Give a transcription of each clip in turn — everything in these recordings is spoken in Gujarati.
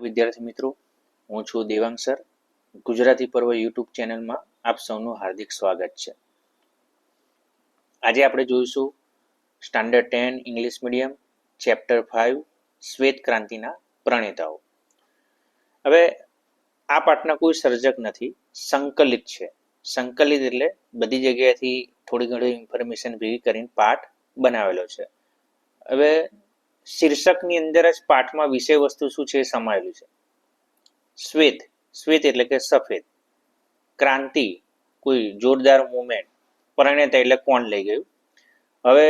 વિદ્યાર્થી મિત્રો, હું છું દેવાંગ સર. ગુજરાતી પર્વ યુટ્યુબ ચેનલમાં આપ સૌનું હાર્દિક સ્વાગત છે. આજે આપણે જોઈશું સ્ટાન્ડર્ડ 10 ઇંગ્લિશ મીડિયમ ચેપ્ટર 5 શ્વેત ક્રાંતિના પ્રણેતાઓ. હવે આ પાઠના કોઈ સર્જક નથી, સંકલિત છે. સંકલિત એટલે બધી જગ્યાએથી થોડી ઘણી ઇન્ફોર્મેશન ભેગી કરીને પાઠ બનાવેલો છે. હવે શીર્ષકની અંદર જ પાઠમાં વિષય વસ્તુ શું છે એ સમાયેલું છે. શ્વેત, શ્વેત એટલે કે સફેદ. ક્રાંતિ, કોઈ જોરદાર મુવમેન્ટ. પ્રણેતા એટલે કોણ લઈ ગયું. હવે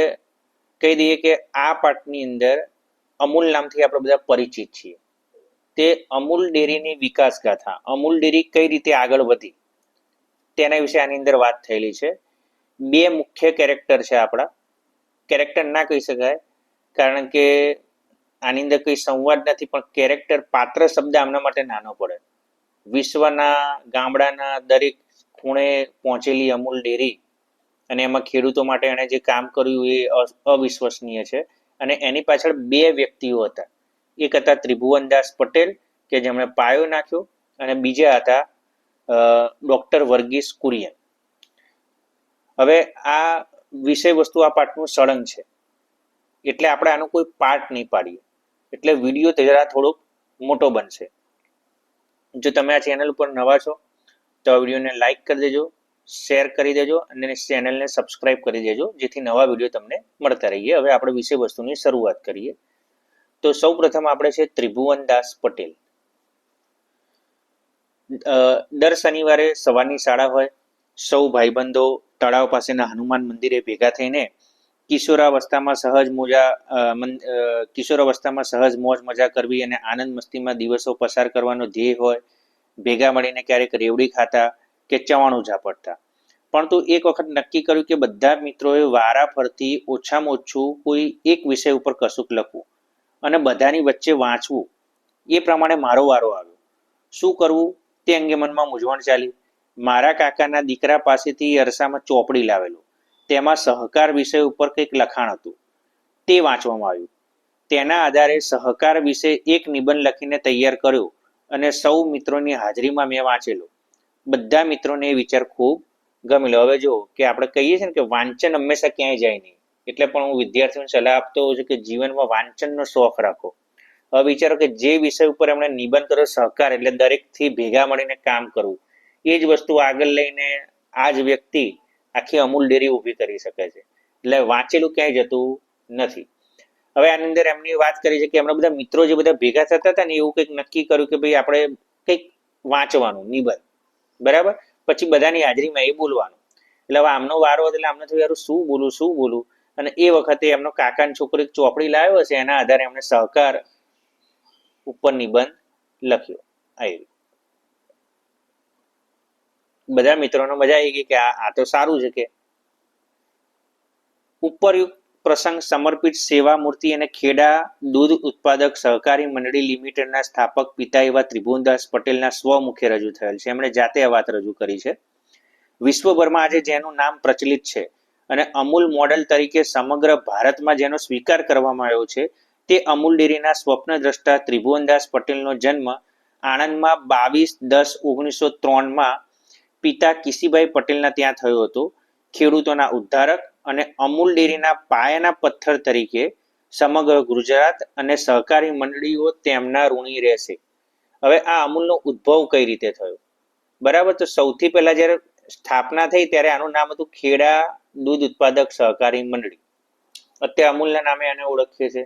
કહી દઈએ કે આ પાઠની અંદર અમૂલ નામથી આપણે બધા પરિચિત છીએ. તે અમૂલ ડેરીની વિકાસ ગાથા, અમૂલ ડેરી કઈ રીતે આગળ વધી તેના વિશે આની અંદર વાત થયેલી છે. બે મુખ્ય કેરેક્ટર છે આપણા. કેરેક્ટર ના કહી શકાય કારણ કે આની અંદર કઈ સંવાદ નથી, પણ કેરેક્ટર, પાત્ર શબ્દ આમના માટે નાનો પડે. વિશ્વના ગામડાના દરેક ખૂણે પહોંચેલી અમૂલ ડેરી અને એમાં ખેડૂતો માટે એણે જે કામ કર્યું એ અવિશ્વસનીય છે. અને એની પાછળ બે વ્યક્તિઓ હતા. એક હતા ત્રિભુવનદાસ પટેલ કે જેમણે પાયો નાખ્યો, અને બીજા હતા ડોક્ટર વર્ગીસ કુરિયન. હવે આ વિષય વસ્તુ આ પાઠનું સળંગ છે, એટલે આપણે આનો કોઈ પાર્ટ નહીં પાડીએ, એટલે વિડીયો જરા થોડોક મોટો બનશે. જો તમે આ ચેનલ ઉપર નવા છો તો આ વિડીયોને લાઈક કરી દેજો, શેર કરી દેજો અને ચેનલને સબસ્ક્રાઇબ કરી દેજો, જેથી નવા વિડીયો તમને મળતા રહીએ. હવે આપણે વિષય વસ્તુની શરૂઆત કરીએ. તો સૌ પ્રથમ આપણે છે ત્રિભુવનદાસ પટેલ. દર શનિવારે સવારની શાળા હોય, સૌ ભાઈબંધો તળાવ પાસેના હનુમાન મંદિરે ભેગા થઈને કિશોરાવસ્થામાં સહજ મોજ મજા કરવી અને આનંદ મસ્તીમાં દિવસો પસાર કરવાનો ધ્યેય હોય. ભેગા મળીને ક્યારેક રેવડી ખાતા કે ચવાણું ઝાપટતા. પરંતુ એક વખત નક્કી કર્યું કે બધા મિત્રોએ વારા ફરતી ઓછામાં ઓછું કોઈ એક વિષય ઉપર કશુંક લખવું અને બધાની વચ્ચે વાંચવું. એ પ્રમાણે મારો વારો આવ્યો. શું કરવું તે અંગે મનમાં મૂંઝવણ ચાલી. મારા કાકાના દીકરા પાસેથી અરસામાં ચોપડી લાવેલો. તેમાં સહકાર વિષય ઉપર કંઈક લખાણ હતું, તે વાંચવામાં આવ્યું. તેના આધારે સહકાર વિશે એક નિબંધ લખીને તૈયાર કર્યો અને સૌ મિત્રોની હાજરીમાં મેં વાંચેલો. બધા મિત્રોને એ વિચાર ખૂબ ગમેલો. હવે જો કે આપણે કહીએ છીએ ને કે વાંચન હંમેશા ક્યાંય જાય નહીં, એટલે પણ હું વિદ્યાર્થીઓને સલાહ આપતો હોઉં છું કે જીવનમાં વાંચનનો શોખ રાખો. હવે વિચારો કે જે વિષય ઉપર એમણે નિબંધ કર્યો સહકાર, એટલે દરેકથી ભેગા મળીને કામ કરવું, એ જ વસ્તુ આગળ લઈને આ જ વ્યક્તિ આખી અમૂલ ડેરી ઊભી કરી શકે છે. એટલે વાંચેલું ક્યાંય જતું નથી. હવે આની અંદર એમની વાત કરી છે કે એમના બધા મિત્રો જે બધા ભેગા થતા હતા ને, એવું કંઈક નક્કી કર્યું કે ભાઈ આપણે કંઈક વાંચવાનું નિબંધ, બરાબર. પછી બધાની હાજરીમાં એ બોલવાનું. એટલે હવે આમનો વારો હતો, એટલે આમને થયું યાર શું બોલું. અને એ વખતે એમનો કાકાની છોકરો એક ચોપડી લાવ્યો છે, એના આધારે એમણે સહકાર ઉપર નિબંધ લખ્યો. આવી બધા મિત્રોને મજા આવી ગઈ કે આ તો સારું છે. કે ઉપરયુક્ત પ્રસંગ સમર્પિત સેવા મૂર્તિ અને ખેડા દૂધ ઉત્પાદક સહકારી મંડળી લિમિટેડના સ્થાપક પિતા એવા ત્રિભુવનદાસ પટેલના સ્વમુખે રજૂ થયેલ છે. એમણે જાતે આ વાત રજૂ કરી છે. વિશ્વભરમાં આજે જેનું નામ પ્રચલિત છે અને અમૂલ મોડેલ તરીકે સમગ્ર ભારતમાં જેનો સ્વીકાર કરવામાં આવ્યો છે, તે અમૂલ ડેરીના સ્વપ્નદ્રષ્ટા ત્રિભુવનદાસ પટેલનો જન્મ આણંદમાં 22/10/1903 પિતા કિસીભાઈ પટેલના ત્યાં થયો હતો. ખેડૂતોના ઉદ્ધારક અને અમૂલ ડેરીના પાયાના પથ્થર તરીકે સમગ્ર ગુજરાત અને સહકારી મંડળીઓ તેમના ઋણી રહેશે. હવે આ અમૂલનો ઉદ્ભવ કઈ રીતે થયો, બરાબર. તો સૌથી પહેલા જ્યારે સ્થાપના થઈ ત્યારે આનું નામ હતું ખેડા દૂધ ઉત્પાદક સહકારી મંડળી. અત્યારે અમૂલના નામે એને ઓળખીએ છીએ.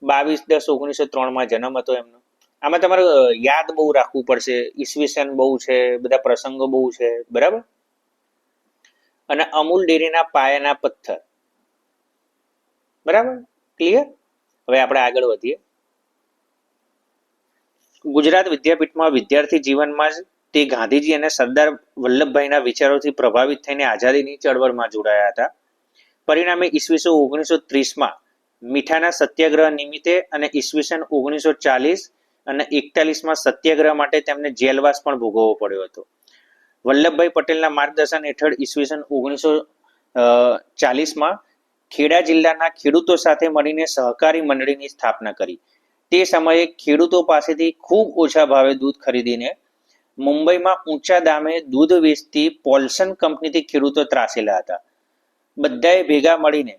22/10/1903 જન્મ હતો એમનો. આમાં તમારે યાદ બહુ રાખવું પડશે, ઈસવીસન બહુ છે, બધા પ્રસંગો બહુ છે, બરાબર. અને અમૂલ ડેરીના પાયાના પથ્થર, બરાબર, ક્લિયર. હવે આપણે આગળ વધીએ. ગુજરાત વિદ્યાપીઠમાં વિદ્યાર્થી જીવનમાં જ તે ગાંધીજી અને સરદાર વલ્લભભાઈના વિચારોથી પ્રભાવિત થઈને આઝાદીની ચળવળમાં જોડાયા હતા. પરિણામે ઈસવીસન 1930 મીઠાના સત્યાગ્રહ નિમિત્તે અને ઈસવીસન 1940 અને 41 સત્યાગ્રહ માટે તેમને જેલવાસ પણ ભોગવવો પડ્યો હતો. વલ્લભભાઈ પટેલના માર્ગદર્શન હેઠળ ઈસવીસન 1940 ખેડા જિલ્લાના ખેડૂતો સાથે મળીને સહકારી મંડળીની સ્થાપના કરી. તે સમયે ખેડૂતો પાસેથી ખૂબ ઓછા ભાવે દૂધ ખરીદીને મુંબઈમાં ઊંચા દામે દૂધ વેચતી પોલ્સન કંપનીથી ખેડૂતો ત્રાસેલા હતા. બધાએ ભેગા મળીને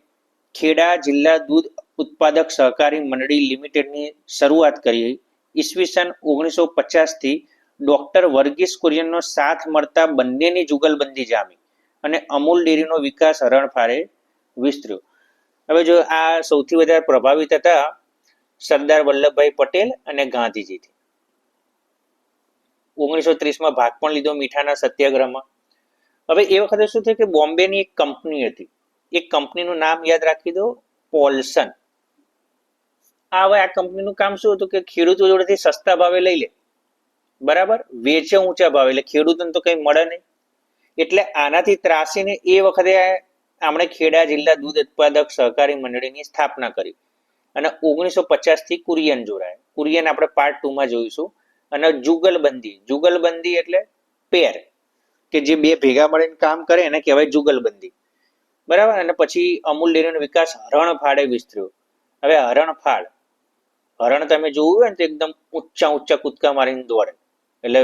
ખેડા જિલ્લા દૂધ ઉત્પાદક સહકારી મંડળી લિમિટેડની શરૂઆત કરી. ઈસવીસન 1950થી ડોક્ટર વર્ગીસ કુરિયનનો સાથ મળતા બંનેની જુગલબંધી જામી અને અમૂલ ડેરીનો વિકાસ હરણફાળે વિસ્તર્યો. હવે જો આ સૌથી વધારે પ્રભાવિત હતા સરદાર વલ્લભભાઈ પટેલ અને ગાંધીજીથી. 1930માં ભાગ પણ લીધો મીઠાના સત્યાગ્રહમાં. હવે એ વખતે શું થયું કે બોમ્બેની એક કંપની હતી, એ કંપનીનું નામ યાદ રાખી દો, પોલ્સન. હવે આ કંપનીનું કામ શું હતું કે ખેડૂતો જોડેથી સસ્તા ભાવે લઈ લે, બરાબર, વેચે ઊંચા ભાવે, એટલે ખેડૂતોને તો કંઈ મળે નહીં. એટલે આનાથી ત્રાસીને એ વખતે આમણે ખેડા જિલ્લા દૂધ ઉત્પાદક સહકારી મંડળીની સ્થાપના કરી અને 1950થી કુરિયન જોડાયા. કુરિયન આપણે પાર્ટ 2માં જોઈશું. અને જુગલબંધી એટલે પેર, કે જે બે ભેગા મળીને કામ કરે એને કહેવાય જુગલબંધી, બરાબર. અને પછી અમૂલ ડેરીનો વિકાસ હરણફાળે વિસ્તર્યો. હવે હરણ તમે જોયું હોય ને તો એકદમ ઊંચા કૂદકા મારીને દોડે, એટલે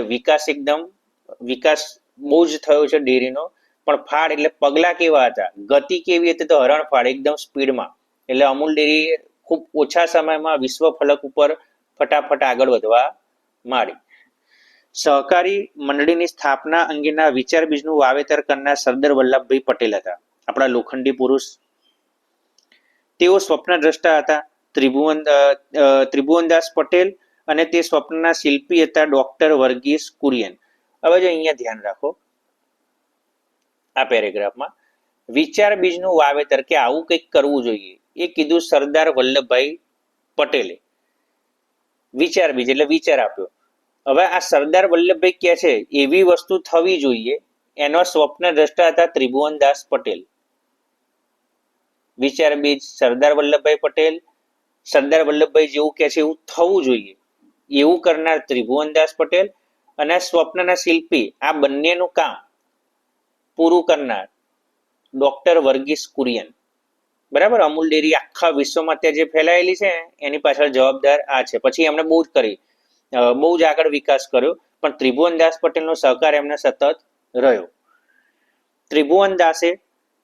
વિકાસ બહુ જ થયો છે ડેરીનો. પણ ફાળ એટલે પગલા કેવા હતા, ગતિ કેવી હતી, તો હરણફાળ એકદમ સ્પીડમાં. એટલે અમૂલ ડેરી ખૂબ ઓછા સમયમાં વિશ્વ ફલક ઉપર ફટાફટ આગળ વધવા માંડી. સહકારી મંડળીની સ્થાપના અંગેના વિચાર બીજનું વાવેતર કરનાર સરદાર વલ્લભભાઈ પટેલ હતા, આપણા લોખંડી પુરુષ. તેઓ સ્વપ્નદ્રષ્ટા હતા ત્રિભુવનદાસ પટેલ, અને તે સ્વપ્નના શિલ્પી હતા ડોક્ટર વર્ગીસ કુરિયન. હવે જો અહીંયા ધ્યાન રાખો આ પેરેગ્રાફમાં, વિચાર બીજનું વાવેતર, કે આવું કંઈક કરવું જોઈએ, એ કીધું સરદાર વલ્લભભાઈ પટેલે. વિચાર બીજ એટલે વિચાર આપ્યો. હવે આ સરદાર વલ્લભભાઈ કહે છે એવી વસ્તુ થવી જોઈએ, એનો સ્વપ્ન દ્રષ્ટા હતા ત્રિભુવનદાસ પટેલ. વિચાર બીજ સરદાર વલ્લભભાઈ પટેલ, સરદાર વલ્લભભાઈ જેવું કહે છે એવું થવું જોઈએ, એવું કરનાર ત્રિભુવનદાસ પટેલ, અને સ્વપ્નના શિલ્પી, આ બંનેનું કામ પૂરું કરનાર ડોક્ટર વર્ગીસ કુરિયન. બરાબર. અમૂલ ડેરી આખા વિશ્વમાં અત્યારે જે ફેલાયેલી છે એની પાછળ જવાબદાર આ છે. પછી એમણે બહુ જ આગળ વિકાસ કર્યો, પણ ત્રિભુવનદાસ પટેલનો સહકાર એમને સતત રહ્યો. ત્રિભુવનદાસે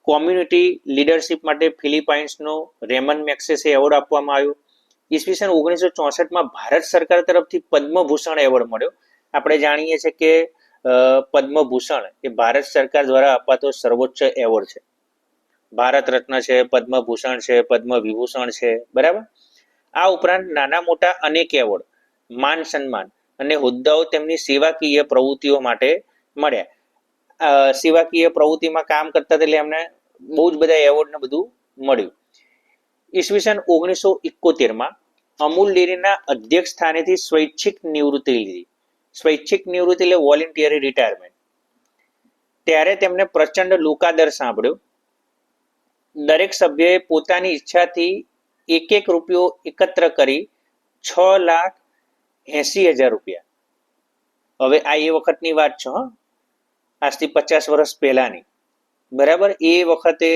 કોમ્યુનિટી લીડરશિપ માટે ફિલિપાઇન્સનો રેમન મેક્સેસે એવોર્ડ આપવામાં આવ્યો. ઈસવીસન 1964માં ભારત સરકાર તરફથી પદ્મભૂષણ એવોર્ડ મળ્યો. આપણે જાણીએ છીએ કે પદ્મભૂષણ એ ભારત સરકાર દ્વારા અપાતો સર્વોચ્ચ એવોર્ડ છે. ભારત રત્ન છે, પદ્મભૂષણ છે, પદ્મવિભૂષણ છે, બરાબર. આ ઉપરાંત નાના મોટા અનેક એવોર્ડ, માન સન્માન અને હોદ્દાઓ તેમની સેવાકીય પ્રવૃત્તિઓ માટે મળ્યા. સેવાકીય પ્રવૃત્તિમાં કામ કરતા એટલે એમને બહુ જ બધા એવોર્ડ ને બધું મળ્યું. ઈસવીસન 1971માં અમૂલ ડેરીના અધ્યક્ષ સ્થાનેથી સ્વૈચ્છિક નિવૃત્તિ લીધી. સ્વૈચ્છિક નિવૃત્તિ એટલે વોલેન્ટિયરી રિટાયરમેન્ટ. ત્યારે તેમને પ્રચંડ લોકાદર સાંભળ્યો. દરેક સભ્યએ પોતાની ઈચ્છાથી એક રૂપિયો એકત્ર કરી 6,80,000 રૂપિયા. હવે આ એ વખતની વાત છે, આજથી 50 વર્ષ પહેલાની, બરાબર. એ વખતે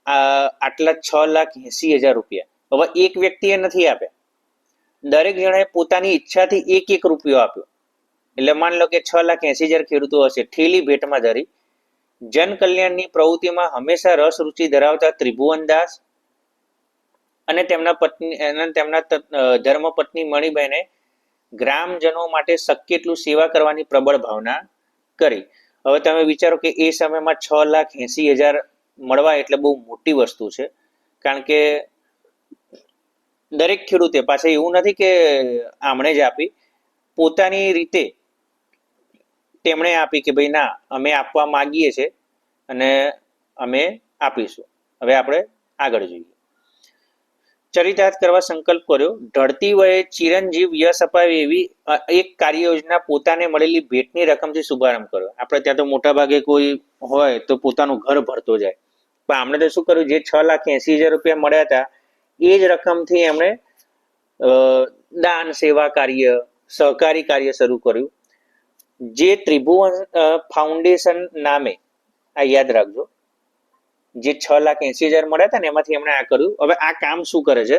આટલા 6,80,000 રૂપિયા હવે એક વ્યક્તિએ નથી આપ્યા, દરેક જણાએ પોતાની ઈચ્છાથી એક રૂપિયો આપ્યો. એટલે માન લો કે 6,80,000 ખેડૂતો હશે, ઠેલી ભેટમાં ધરી. જન કલ્યાણની પ્રવૃત્તિમાં હંમેશા રસ રુચિ ધરાવતા ત્રિભુવનદાસ અને તેમના ધર્મપત્ની મણિબેને ગ્રામજનો માટે શક્ય એટલું સેવા કરવાની પ્રબળ ભાવના કરી. હવે તમે વિચારો કે એ સમયમાં 6,80,000 મળવા એટલે બહુ મોટી વસ્તુ છે. કારણ કે દરેક ખેડૂતે, પાછા એવું નથી કે આમણે જ આપી, પોતાની રીતે તેમણે આપી કે ભાઈ ના, અમે આપવા માંગીએ છીએ અને અમે આપીશું. હવે આપણે આગળ જોઈએ. ચરિતાર્થ કરવા સંકલ્પ કર્યો. ઢળતી વયે ચિરંજીવ યશ અપાવે એવી એક કાર્ય યોજના પોતાને મળેલી ભેટની રકમથી શુભારંભ કર્યો. આપણે ત્યાં તો મોટા ભાગે કોઈ હોય તો પોતાનું ઘર ભરતો જાય, પણ આમણે તો શું કર્યું, જે 6,80,000 રૂપિયા મળ્યા હતા એ જ રકમથી એમણે દાન, સેવા કાર્ય, સહકારી કાર્ય શરૂ કર્યું, જે ત્રિભુવન ફાઉન્ડેશન નામે, આ યાદ રાખજો, જે 6,80,000 મળ્યા હતા ને એમાંથી એમણે આ કર્યું. હવે આ કામ શું કરે છે,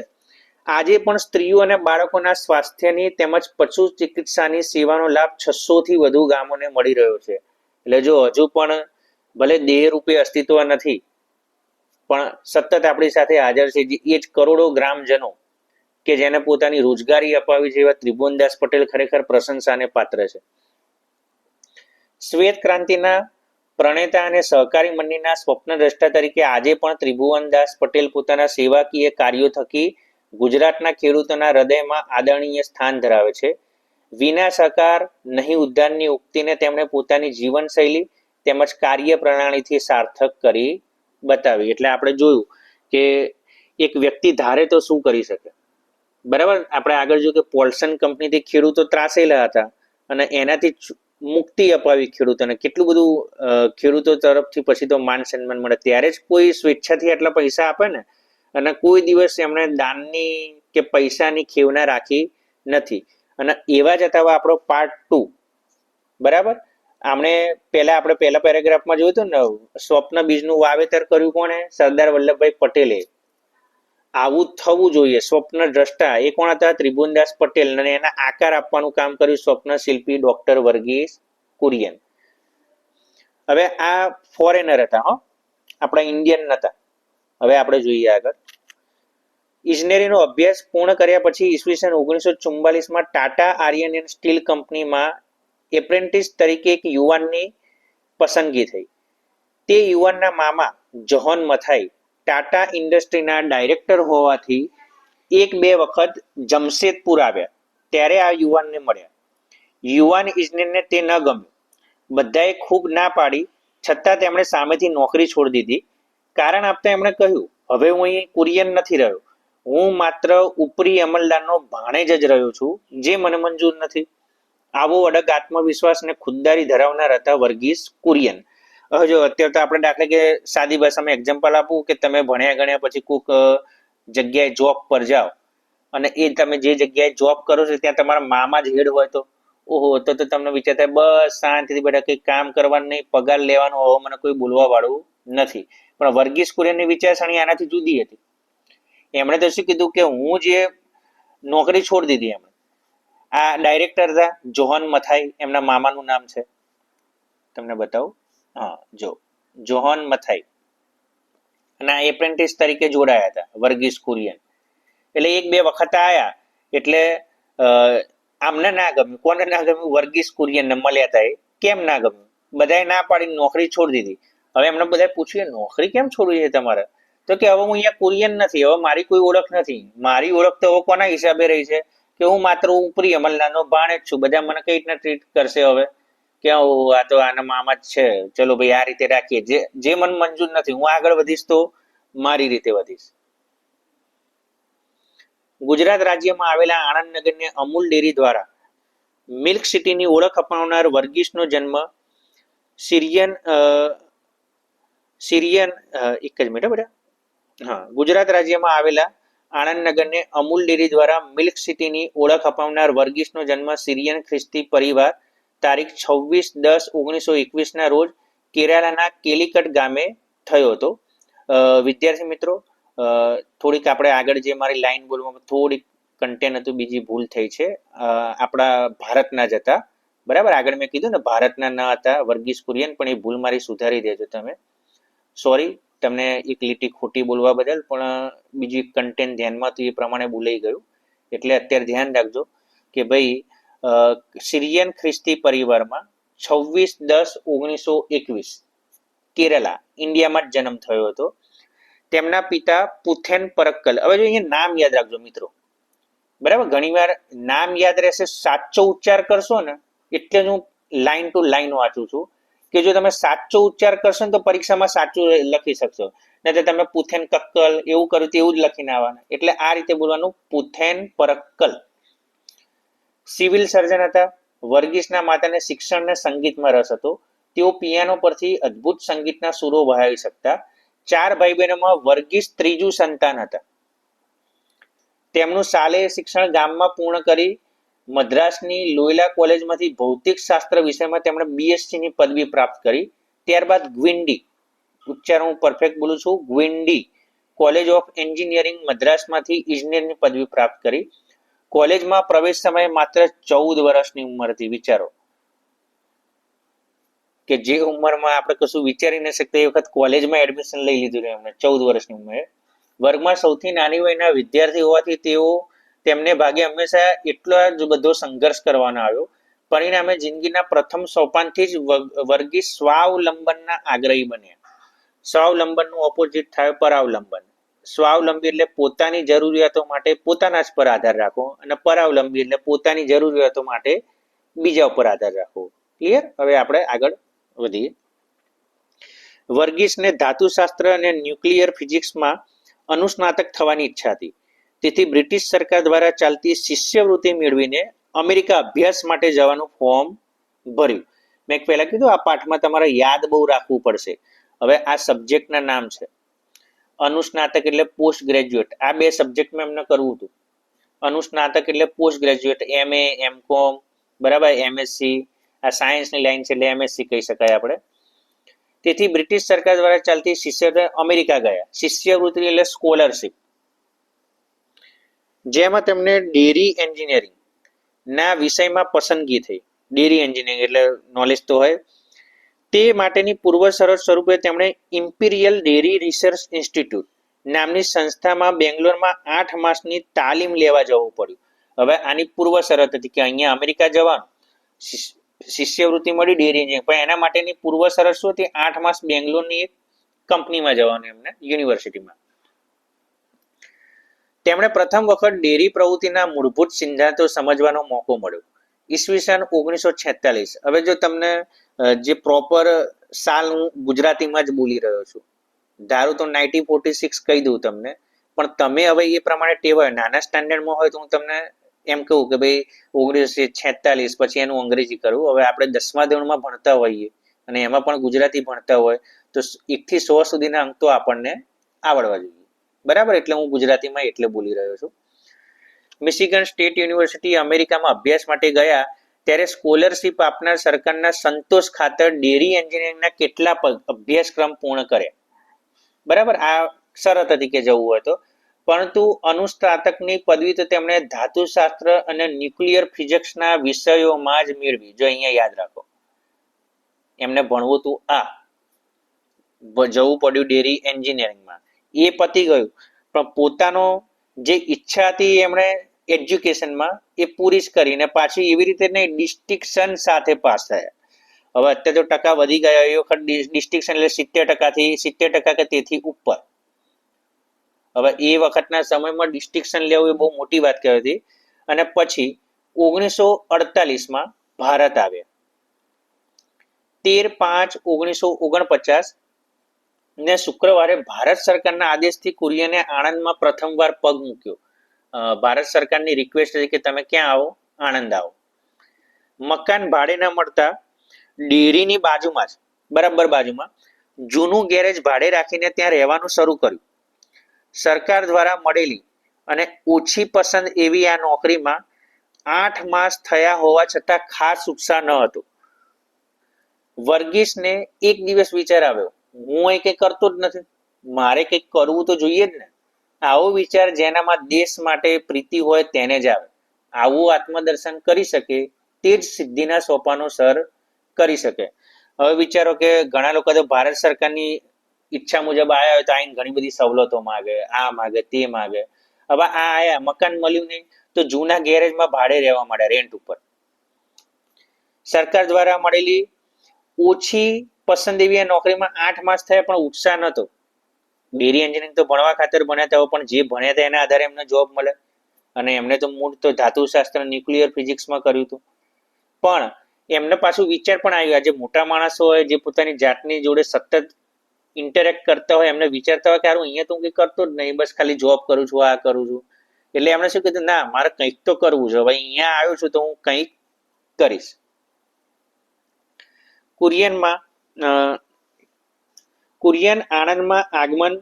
આજે પણ સ્ત્રીઓ અને બાળકોના સ્વાસ્થ્યની તેમજ પશુ ચિકિત્સાની સેવાનો લાભ 600 થી વધુ ગામોને મળી રહ્યો છે. એટલે જો હજુ પણ ભલે દેહ રૂપે અસ્તિત્વ નથી, પણ સતત આપણી સાથે હાજર છે. એ જ કરોડો ગ્રામજનો કે જેને પોતાની રોજગારી અપાવી છે, એવા ત્રિભુવનદાસ પટેલ ખરેખર પ્રશંસાને પાત્ર છે. શ્વેત ક્રાંતિના પ્રણેતા અને સહકારી મંડળીના સ્વપ્નદ્રષ્ટા તરીકે આજે પણ ત્રિભુવનદાસ પટેલ પોતાના સેવાકીય કાર્યો થકી ગુજરાતના ખેડૂતોના હૃદયમાં આદરણીય સ્થાન ધરાવે છે. વિના સહકાર નહીં ઉદ્ધારની ઉક્તિને તેમણે પોતાની જીવનશૈલી તેમજ કાર્ય પ્રણાલીથી સાર્થક કરી બતાવી. એટલે આપણે જોયું કે એક વ્યક્તિ ધારે તો શું કરી શકે. બરાબર, આપણે આગળ જોયું કે પોલ્સન કંપનીથી ખેડૂતો ત્રાસેલા હતા અને એનાથી મુક્તિ અપાવી ખેડૂતોને. કેટલું બધું ખેડૂતો તરફથી પછી તો માન સન્માન મળે. ત્યારે જ કોઈ સ્વેચ્છાથી આટલા પૈસા આપે ને, અને કોઈ દિવસ એમણે દાનની કે પૈસાની ખેવના રાખી નથી. અને એવા જ હતા આપણો પાર્ટ 2. બરાબર, આપણે પહેલા પેરેગ્રાફમાં જોયું હતું ને, સ્વપ્ન બીજનું વાવેતર કર્યું કોણે? સરદાર વલ્લભભાઈ પટેલે. આવું થવું જોઈએ. સ્વપ્ન દ્રષ્ટા એ કોણ હતા? ત્રિભુવનદાસ પટેલ. અને એના આકાર આપવાનું કામ કર્યું સ્વપ્ન શિલ્પી ડોક્ટર વર્ગીસ કુરિયન. હવે આ ફોરેનર હતા, આપણા ઇન્ડિયન નતા. હવે આપણે જોઈએ આગળ. ઇજનેરીનો અભ્યાસ પૂર્ણ કર્યા પછી ઈસવીસન 1944માં ટાટા આયર્ન એન્ડ સ્ટીલ કંપનીમાં એપ્રેન્ટિસ તરીકે એક યુવાનની પસંદગી થઈ. તે યુવાનના મામા જોહન મથાઈ ટાટા ઇન્ડસ્ટ્રીના ડાયરેક્ટર હોવાથી 1-2 વખત જમશેદપુર આવ્યા. ત્યારે આ યુવાનને મળ્યા. યુવાન ઇજનેરને તે ન ગમ્યું. બધાએ ખૂબ ના પાડી, છતાં તેમણે સામેથી નોકરી છોડી દીધી. કારણ આપતા એમણે કહ્યું, હવે હું અહીં કુરિયન નથી રહ્યો, હું માત્ર ઉપરી અમલદારનો ભાણેજ જ રહ્યો છું, જે મને મંજૂર નથી. આવો અડગ આત્મવિશ્વાસ અને ખુદદારી ધરાવનાર હતા વર્ગીસ કુરિયન. હવે જો અત્યારે તો આપણે દાખલા કે સાદી ભાષામાં એક્ઝામ્પલ આપું કે તમે ભણ્યા ગણ્યા પછી કોઈક જગ્યાએ જોબ પર જાઓ, અને એ તમે જે જગ્યાએ જોબ કરો છો ત્યાં તમારા મામા જ હેડ હોય તો ઓહો, તો તમને વિચાર થાય બસ શાંતિથી બેઠા કંઈ કામ કરવાનું નહીં, પગાર લેવાનો, હવે મને કોઈ બોલવા વાળું નથી. પણ વર્ગીસ કુરિયનની વિચારસરણી આનાથી જુદી હતી. એમણે તો શું કીધું કે હું જે નોકરી છોડી દીધી. એમણે આ ડાયરેક્ટર હતા જોહન મથાઈ, એમના મામાનું નામ છે, તમને બતાવું. જોહન મથાઈ અને આ એપ્રેન્ટિસ તરીકે જોડાયા હતા વર્ગીસ કુરિયન. એટલે 1-2 વખત આયા. એટલે આમને ના ગમ્યું. કોને ના ગમ્યું? વર્ગીસ કુરિયનને મળ્યા હતા. એ કેમ ના ગમ્યું? બધાએ ના પાડીને નોકરી છોડી દીધી. હવે એમને બધાએ પૂછ્યું નોકરી કેમ છોડવી છે તમારે? તો કે હવે હું અહીંયા કુરિયન નથી, હવે મારી કોઈ ઓળખ નથી. મારી ઓળખ તો હવે કોના હિસાબે રહી છે કે હું માત્ર ઉપરી અમલદારનો ભાણેજ છું. બધા મને કઈ રીતના ટ્રીટ કરશે હવે કે આ તો આના મામા જ છે, ચલો ભાઈ આ રીતે રાખીએ. જે મને મંજૂર નથી, હું આગળ વધીશ તો મારી રીતે વધીશ. ગુજરાત રાજ્યમાં આવેલા આણંદ નગરને અમૂલ ડેરી દ્વારા મિલ્ક સિટીની ઓળખ અપાવનાર વર્ગીસનો જન્મ એક જ મિનિટ બેટા. ગુજરાત રાજ્યમાં આવેલા આણંદ નગરને અમૂલ ડેરી દ્વારા મિલ્ક સિટીની ઓળખ અપાવનાર વર્ગીસનો જન્મ સિરિયન ખ્રિસ્તી પરિવાર તારીખ 26/10/1921 રોજ કેરાલાના કેલિકટ ગામે થયો હતો. વિદ્યાર્થી મિત્રો, થોડીક આપણે આગળ જે મારી લાઈન બોલવામાં થોડીક કન્ટેન્ટ હતું, બીજી ભૂલ થઈ છે. આપણા ભારતના જ હતા. બરાબર, આગળ મેં કીધું ને ભારતના ન હતા વર્ગીસ કુરિયન, પણ એ ભૂલ મારી સુધારી દેજો તમે. સોરી તમને એક લીટી ખોટી બોલવા બદલ, પણ બીજું કન્ટેન્ટ ધ્યાનમાં હતું એ પ્રમાણે બોલાઈ ગયું. એટલે અત્યારે ધ્યાન રાખજો કે ભાઈ સિરિયન ખ્રિસ્તી પરિવારમાં 26/10/1921 કેરલા ઇન્ડિયામાં જ જન્મ થયો હતો. તેમના પિતા પુથેન પરક્કલ. હવે જો અહીંયા નામ યાદ રાખજો મિત્રો. બરાબર, ઘણીવાર નામ યાદ રહેશે, સાચો ઉચ્ચાર કરશો ને, એટલે જ હું લાઈન ટુ લાઈન વાંચું છું કે જો તમે સાચો ઉચ્ચાર કરશો ને તો પરીક્ષામાં સાચું લખી શકશો. નહીં તો તમે પુથેન કક્કલ એવું કર્યું તો એવું જ લખીને આવવાના. એટલે આ રીતે બોલવાનું, પુથેન પરક્કલ. સિવિલ સર્જન હતા. વર્ગીસના માતાને શિક્ષણ અને સંગીતમાં રસ હતો. તેઓ પિયાનો પરથી અદ્ભુત સંગીતના સુરો વહાવી શકતા. 4 ભાઈ બહેનોમાં વર્ગીસ ત્રીજું સંતાન હતા. તેમનું શાલેય શિક્ષણ ગામમાં પૂર્ણ કરી મદ્રાસની લોયલા કોલેજમાંથી ભૌતિક શાસ્ત્ર વિષયમાં તેમણે BSc ની પદવી પ્રાપ્ત કરી. ત્યારબાદ ગ્વિન્ડી, ઉચ્ચાર હું પરફેક્ટ બોલું છું, ગ્વિન્ડી કોલેજ ઓફ એન્જિનિયરિંગ મદ્રાસમાંથી ઇજનેરની પદવી પ્રાપ્ત કરી. કોલેજમાં પ્રવેશ સમયે માત્ર 14 વર્ષની ઉંમર હતી. વિચારો કે જે ઉંમરમાં આપણે કશું વિચારી ન શકતા એ વખત કોલેજમાં એડમિશન લઈ લીધું એમને 14 વર્ષની ઉંમરે. વર્ગમાં સૌથી નાની વયના વિદ્યાર્થી હોવાથી તેમને ભાગે હંમેશા એટલો જ બધો સંઘર્ષ કરવાનો આવ્યો. પરિણામે જિંદગીના પ્રથમ સોપાનથી જ વર્ગીસ સ્વાવલંબનના આગ્રહી બન્યા. સ્વાવલંબનનું ઓપોઝિટ થાય પરાવલંબન. સ્વાવલંબી એટલે પોતાની જરૂરિયાતો માટે પોતાના જ પર આધાર રાખવો, અને પરાવલંબી એટલે પોતાની જરૂરિયાતો માટે બીજા ઉપર આધાર રાખવો. ક્લિયર? હવે આપણે આગળ વધીએ. વર્ગીસને ધાતુશાસ્ત્ર અને ન્યુક્લિયર ફિઝિક્સમાં અનુસ્નાતક થવાની ઈચ્છા હતી. તેથી બ્રિટિશ સરકાર દ્વારા ચાલતી શિષ્યવૃત્તિ મેળવીને અમેરિકા અભ્યાસ માટે જવાનું ફોર્મ ભર્યું. મેં પહેલા કીધું આ પાઠમાં તમારે યાદ બહુ રાખવું પડશે. હવે આ સબ્જેક્ટના નામ છે. અનુસ્નાતક એટલે પોસ્ટ ગ્રેજ્યુએટ. આ બે સબ્જેક્ટમાં એમને કરવું હતું. અનુસ્નાતક એટલે પોસ્ટ ગ્રેજ્યુએટ, MA, MCOM, બરાબર, MSc. આ સાયન્સની લાઈન છે એટલે MSc કહી શકાય આપણે. તેથી બ્રિટિશ સરકાર દ્વારા ચાલતી શિષ્યવૃત્તિ અમેરિકા ગયા. શિષ્યવૃત્તિ એટલે સ્કોલરશિપ, જેમાં તેમને ડેરી એન્જિનિયરિંગ ના વિષયમાં પસંદગી થઈ. ડેરી એન્જિનિયરિંગ એટલે નોલેજ તો હોય. તે માટેની પૂર્વ શરત સ્વરૂપે તેમણે ઇમ્પિરિયલ ડેરી રિસર્ચ ઇન્સ્ટિટ્યૂટ નામની સંસ્થામાં બેંગ્લોરમાં 8 માસની તાલીમ લેવા જવું પડ્યું. હવે આની પૂર્વ શરત હતી કે અહીંયા અમેરિકા જવાનું, શિષ્યવૃત્તિ મળી ડેરી એન્જિનિયરિંગ, પણ એના માટેની પૂર્વ શરત શું હતી? 8 માસ બેંગ્લોરની એક કંપનીમાં જવાનું, એમને યુનિવર્સિટીમાં. તેમણે પ્રથમ વખત ડેરી પ્રવૃત્તિના મૂળભૂત સિદ્ધાંતો સમજવાનો મોકો મળ્યો. ઈસવીસન 1946. હવે જો તમને જે પ્રોપર સાલ હું ગુજરાતીમાં જ બોલી રહ્યો છું, ધારો તો 1946 કહી દઉં તમને, પણ તમે હવે એ પ્રમાણે ટેવાય. નાના સ્ટાન્ડર્ડમાં હોય તો હું તમને એમ કહું કે ભાઈ 1946 પછી એનું અંગ્રેજી કરવું. હવે આપણે 10મા ધોરણમાં ભણતા હોઈએ અને એમાં પણ ગુજરાતી ભણતા હોય તો 1 થી 100 સુધીના અંક તો આપણને આવડવા જોઈએ, બરાબર? એટલે હું ગુજરાતીમાં એટલે બોલી રહ્યો છું. મિશિગન સ્ટેટ યુનિવર્સિટી અમેરિકામાં અભ્યાસ માટે ગયા ત્યારે સ્કોલરશિપ આપનાર સરકારના સંતોષ ખાતર ડેરી એન્જિનિયરિંગના કેટલા અભ્યાસક્રમ પૂર્ણ કર્યા, બરાબર? આ શરત હતી કે જવું હોય તો. પરંતુ અનુસ્નાતકની પદવી તો તેમણે ધાતુશાસ્ત્ર અને ન્યુક્લિયર ફિઝિક્સના વિષયોમાં જ મેળવી. જો અહીંયા યાદ રાખો, એમને ભણવું હતું જવું પડ્યું ડેરી એન્જિનિયરિંગમાં, એ પતી ગયું, પણ પોતાનો જે ઈચ્છા હતી એમણે એજ્યુકેશનમાં એ પૂરી જ કરીને પાછી એવી રીતે નહીં, ડિસ્ટિંક્શન સાથે પાસ થયા. હવે અત્યારે તો ટકા વધી ગયા, એ વખત ડિસ્ટિંક્શન એટલે 70% 70% કે તેથી ઉપર. હવે એ વખતના સમયમાં ડિસ્ટિંક્શન લેવું એ બહુ મોટી વાત કહેવાય હતી. અને પછી 1948માં ભારત આવ્યા. 13/5/1949 ને શુક્રવારે ભારત સરકારના આદેશથી કુરિયને આણંદમાં પ્રથમવાર પગ મૂક્યો. ભારત સરકારની રિક્વેસ્ટ હતી કે તમે ક્યાં આવો? આણંદ આવો. મકાન ભાડે ન મળતા ડેરીની બાજુમાં જ, બરાબર બાજુમાં, જૂનું ગેરેજ ભાડે રાખીને ત્યાં રહેવાનું શરૂ કર્યું. સરકાર દ્વારા મળેલી અને ઓછી પસંદ એવી આ નોકરીમાં 8 માસ થયા હોવા છતાં ખાસ ઉત્સાહ ન હતો. વર્ગીસને એક દિવસ વિચાર આવ્યો, હું અહીં કંઈ કરતો જ નથી, મારે કંઈક કરવું તો જોઈએ જ ને. આવો વિચાર જેનામાં દેશ માટે પ્રીતિ હોય તેને જ આવે. આવું આત્મદર્શન કરી શકે તે જ સિદ્ધિના સોપાનો સર કરી શકે. હવે વિચારો કે ઘણા લોકો તો ભારત સરકારની ઈચ્છા મુજબ આવ્યા હોય તો આઈને ઘણી બધી સવલતો માગે, આ માગે, તે માગે. હવે આ આયા, મકાન મળ્યું નહીં તો જૂના ગેરેજમાં ભાડે રહેવા માંડ્યા, રેન્ટ ઉપર. સરકાર દ્વારા મળેલી ઓછી પસંદ એવી આ નોકરીમાં 8 માસ થયા પણ ઉત્સાહ નહોતો. ડેરી એન્જિનિયરિંગ તો ભણવા ખાતર ભણ્યા હતા, પણ જે ભણ્યા હતા એના આધારે એમને જોબ મળે. અને એમને તો મૂળ તો ધાતુશાસ્ત્ર ન્યુક્લિયર ફિઝિક્સમાં કર્યું હતું. પણ એમને પાછું વિચાર પણ આવ્યો, આજે મોટા માણસો હોય જે પોતાની જાતની જોડે સતત ઇન્ટરેક્ટ કરતા હોય, એમને વિચારતા હોય કે હારું અહીંયા તો હું કંઈ કરતો જ નહીં, બસ ખાલી જોબ કરું છું, આ કરું છું. એટલે એમણે શું કીધું, ના મારે કંઈક તો કરવું છે, હવે અહીંયા આવ્યો છું તો હું કંઈક કરીશ. કુરિયન આણંદમાં આગમન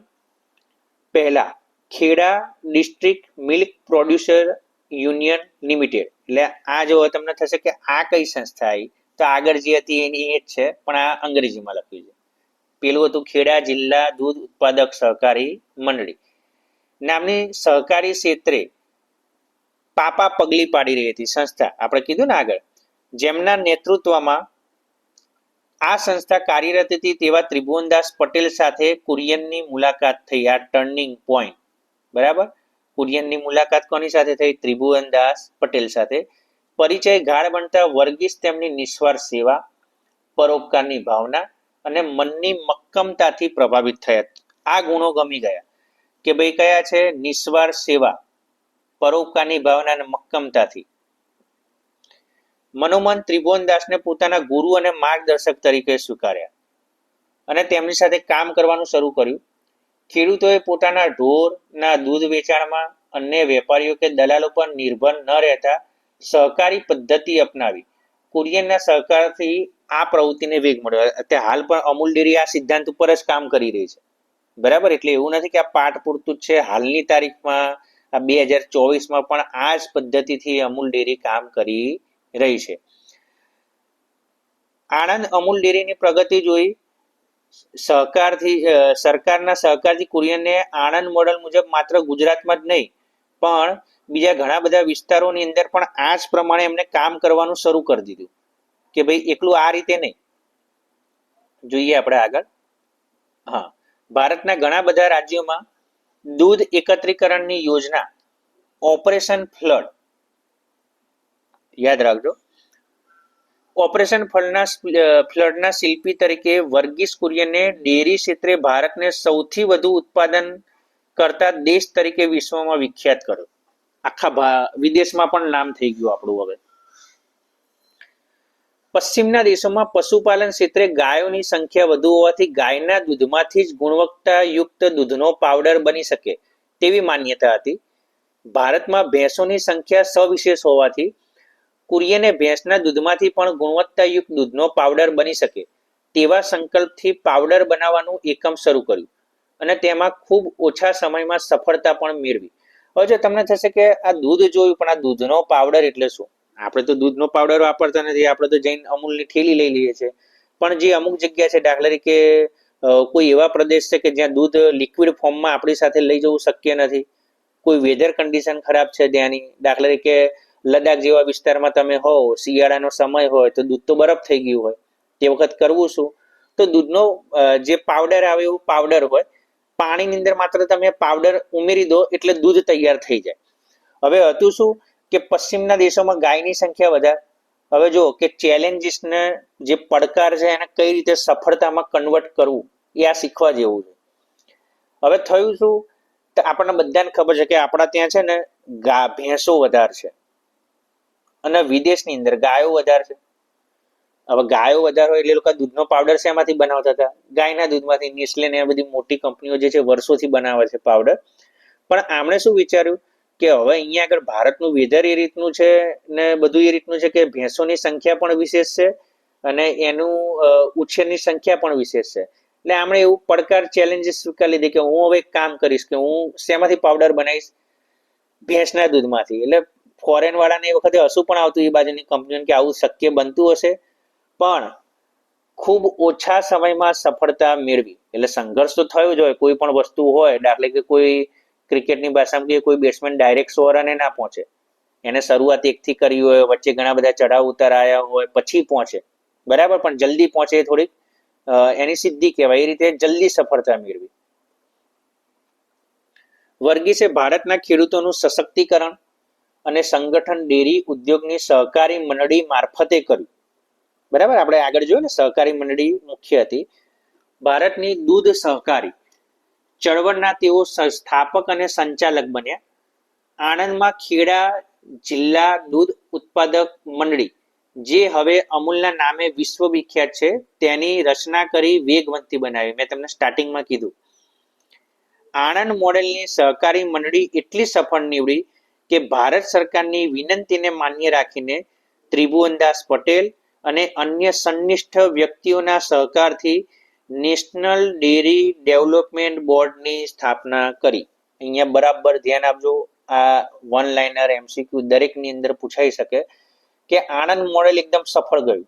પહેલા Kheda district milk producer union limited, એટલે આ જો તમને થશે કે આ કઈ સંસ્થા આવી, તો આગળ જે હતી એની એ જ છે, પણ આ અંગ્રેજીમાં લખ્યું છે. પેલું હતું ખેડા જિલ્લા દૂધ ઉત્પાદક સહકારી મંડળી, નામની સહકારી ક્ષેત્રે પાપા પગલી પાડી રહી હતી સંસ્થા, આપણે કીધું ને આગળ, જેમના નેતૃત્વમાં આ સંસ્થા કાર્યરત હતી તેવા ત્રિભુવનદાસ પટેલ સાથે કુરિયનની મુલાકાત થઈ. આ ટર્નિંગ પોઈન્ટ, બરાબર. કુરિયનની મુલાકાત કોની સાથે થઈ? ત્રિભુવનદાસ પટેલ સાથે. પરિચય ગાઢ બનતા વર્ગીસ તેમની નિસ્વાર્થ સેવા, પરોપકારની ભાવના અને મનની મક્કમતાથી પ્રભાવિત થયા. આ ગુણો ગમી ગયા કે ભાઈ કયા છે? નિસ્વાર્થ સેવા, પરોપકારની ભાવના અને મક્કમતાથી. મનોમન ત્રિભુવનદાસને પોતાના ગુરુ અને માર્ગદર્શક તરીકે સ્વીકાર્યા અને તેમની સાથે કામ કરવાનું શરૂ કર્યું. ખેડૂતોએ પોતાના ઢોરના દૂધ વેચાણમાં અન્ય વેપારીઓ કે દલાલો પર નિર્ભર ન રહેતા સહકારી પદ્ધતિ અપનાવી. કુરિયનના સહકારથી આ પ્રવૃત્તિને વેગ મળ્યો. અત્યારે હાલ પણ અમૂલ ડેરી આ સિદ્ધાંત ઉપર જ કામ કરી રહી છે, બરાબર. એટલે એવું નથી કે આ પાઠ પૂરતું જ છે. હાલની તારીખમાં આ 2024માં પણ આ જ પદ્ધતિથી અમૂલ ડેરી કામ કરી રહી છે. આણંદ અમૂલ ડેરીની પ્રગતિ જોઈ સરકારના સહકારથી કુરિયનને આણંદ મોડલ મુજબ માત્ર ગુજરાતમાં જ નહીં પણ બીજા ઘણા બધા વિસ્તારોની અંદર પણ આ જ પ્રમાણે એમને કામ કરવાનું શરૂ કરી દીધું કે ભાઈ એકલું આ રીતે નહીં. જોઈએ આપણે આગળ. હા, ભારતના ઘણા બધા રાજ્યોમાં દૂધ એકત્રીકરણની યોજના ઓપરેશન ફ્લડ, યાદ રાખજો, ઓપરેશન ફ્લડના શિલ્પી તરીકે વર્ગીસ કુરિયને ડેરી ક્ષેત્રે ભારતને સૌથી વધુ ઉત્પાદન કરતા દેશ તરીકે વિશ્વમાં વિખ્યાત કર્યો. આખા વિદેશમાં પણ નામ થઈ ગયું આપણું. હવે પશ્ચિમના દેશોમાં પશુપાલન ક્ષેત્રે ગાયોની સંખ્યા વધુ હોવાથી ગાયના દૂધમાંથી જ ગુણવત્તાયુક્ત દૂધનો પાવડર બની શકે તેવી માન્યતા હતી. ભારતમાં ભેંસોની સંખ્યા સવિશેષ હોવાથી કુરિયને ભેંસના દૂધમાંથી પણ ગુણવત્તાયુક્ત દૂધનો પાવડર બની શકે તેવા સંકલ્પથી પાવડર બનાવવાનું એકમ શરૂ કર્યું અને તેમાં ખૂબ ઓછા સમયમાં સફળતા પણ મેળવી. હવે જો તમને થશે કે આ દૂધ જોયું, પણ આ દૂધનો પાવડર એટલે શું? આપણે તો દૂધનો પાવડર વાપરતા નથી, આપણે તો જઈને અમૂલની થેલી લઈ લઈએ છીએ. પણ જે અમુક જગ્યા છે, દાખલા તરીકે કોઈ એવા પ્રદેશ છે કે જ્યાં દૂધ લિક્વિડ ફોર્મમાં આપણી સાથે લઈ જવું શક્ય નથી, કોઈ વેધર કન્ડિશન ખરાબ છે ત્યાંની, દાખલા તરીકે લદ્દાખ જેવા વિસ્તારમાં તમે હો, શિયાળાનો સમય હોય તો દૂધ તો બરફ થઈ ગયું હોય, તે વખત કરવું શું? તો દૂધનો જે પાવડર આવે એવું પાવડર હોય, પાણીની અંદર માત્ર તમે પાવડર ઉમેરી દો એટલે દૂધ તૈયાર થઈ જાય. હવે હતું શું કે પશ્ચિમના દેશોમાં ગાયની સંખ્યા વધારે. હવે જો કે ચેલેન્જીસને, જે પડકાર છે એને કઈ રીતે સફળતામાં કન્વર્ટ કરવું એ આ શીખવા જેવું છે. હવે થયું શું, તો આપણને બધાને ખબર છે કે આપણા ત્યાં છે ને ભેંસો વધારે છે અને વિદેશની અંદર ગાયો વધારે છે. હવે ગાયો વધારે હોય એટલે લોકો દૂધનો પાવડર શેમાંથી બનાવતા હતા? ગાયના દૂધમાંથી. નેસ્લે ને બધી મોટી કંપનીઓ જે છે વર્ષોથી બનાવે છે પાવડર. પણ આમણે શું વિચાર્યું કે હવે અહીંયા આગળ ભારતનું વેધર એ રીતનું છે ને બધું એ રીતનું છે કે ભેંસોની સંખ્યા પણ વિશેષ છે અને એનું ઉછેરની સંખ્યા પણ વિશેષ છે. એટલે આમણે એવું પડકાર ચેલેન્જીસ સ્વીકારી લીધી કે હું હવે એક કામ કરીશ કે હું શેમાંથી પાવડર બનાવીશ? ભેંસના દૂધમાંથી. એટલે ફોરેન વાળાને એ વખતે હસું પણ આવતું એ બાજુની કંપનીઓને કે આવું શક્ય બનતું હશે, પણ ખૂબ ઓછા સમયમાં સફળતા મેળવી. એટલે સંઘર્ષ તો થયો જ હોય, કોઈ પણ વસ્તુ હોય. દાખલા કે કોઈ ક્રિકેટની ભાષામાં કે કોઈ બેટ્સમેન ડાયરેક્ટ 100 રને ના પહોંચે, એને શરૂઆત એકથી કરી હોય, વચ્ચે ઘણા બધા ચઢાવ ઉતાર આવ્યા હોય, પછી પહોંચે, બરાબર. પણ જલ્દી પહોંચે થોડીક એની સિદ્ધિ કહેવાય. એ રીતે જલ્દી સફળતા મેળવી. વર્ગીસે ભારતના ખેડૂતોનું સશક્તિકરણ અને સંગઠન ડેરી ઉદ્યોગની સહકારી મંડળી મારફતે કર્યું, બરાબર. આપણે આગળ જોયું ને, સહકારી મંડળી મુખ્ય હતી. ભારતની દૂધ સહકારી ચળવળના તેઓ સ્થાપક અને સંચાલક બન્યા. આણંદમાં ખેડા જિલ્લા દૂધ ઉત્પાદક મંડળી, જે હવે અમૂલના નામે વિશ્વવિખ્યાત છે, તેની રચના કરી વેગવંતી બનાવી. મેં તમને સ્ટાર્ટિંગમાં કીધું. આણંદ મોડેલની સહકારી મંડળી એટલી સફળ નીવડી કે ભારત સરકારની વિનંતીને માન્ય રાખીને ત્રિભુવનદાસ પટેલ અને અન્ય સંનિષ્ઠ વ્યક્તિઓના સહકારથી નેશનલ ડેરી ડેવલપમેન્ટ બોર્ડની સ્થાપના કરી. અહીંયા બરાબર ધ્યાન આપજો, આ વન લાઇનર MCQ દરેકની અંદર પૂછાઈ શકે કે આણંદ મોડેલ એકદમ સફળ ગયું.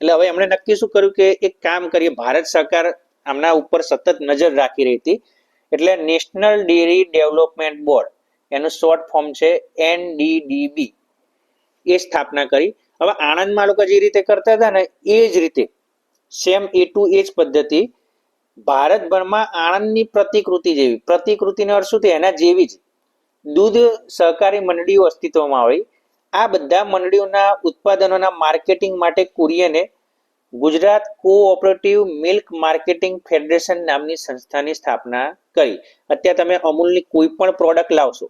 એટલે હવે એમણે નક્કી શું કર્યું કે એક કામ કરીએ. ભારત સરકાર આમના ઉપર સતત નજર રાખી રહી હતી, એટલે નેશનલ ડેરી ડેવલપમેન્ટ બોર્ડ, એનું શોર્ટ ફોર્મ છે NDDB, એ સ્થાપના કરી. હવે આણંદમાં લોકો જે રીતે કરતા હતા ને એ જ રીતે સેમ એ ટુ એ જ પદ્ધતિ ભારતભરમાં આણંદની પ્રતિકૃતિ જેવી, પ્રતિકૃતિનો અર્થ શું થાય, એના જેવી જ દૂધ સહકારી મંડળીઓ અસ્તિત્વમાં આવી. આ બધા મંડળીઓના ઉત્પાદનોના માર્કેટિંગ માટે કુરિયને Gujarat cooperative milk marketing federation નામની સંસ્થાની સ્થાપના કરી. અત્યારે તમે અમૂલની કોઈ પણ પ્રોડક્ટ લાવશો,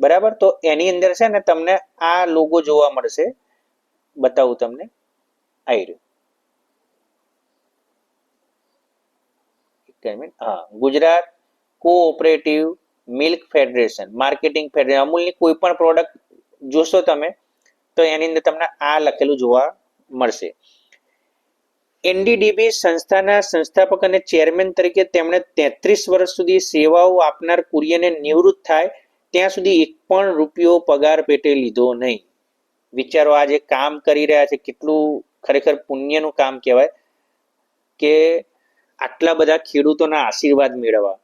બરાબર, તો એની અંદર છે ને તમને આ લોગો જોવા મળશે. બતાવું તમને, આવી રહ્યું. હા, Gujarat cooperative milk federation marketing federation. અમૂલની કોઈ પણ પ્રોડક્ટ જોશો તમે તો એની અંદર તમને આ લખેલું જોવા મળશે. NDDB સંસ્થાના સંસ્થાપક અને ચેરમેન તરીકે તેમણે 33 વર્ષ સુધી સેવાઓ આપનાર કુરિયને નિવૃત્ત થાય ત્યાં સુધી એક પણ રૂપિયો પગાર પેટે લીધો નહીં. વિચારો, આ જે કામ કરી રહ્યા છે કેટલું ખરેખર પુણ્યનું કામ કહેવાય કે આટલા બધા ખેડૂતોના આશીર્વાદ મેળવવા,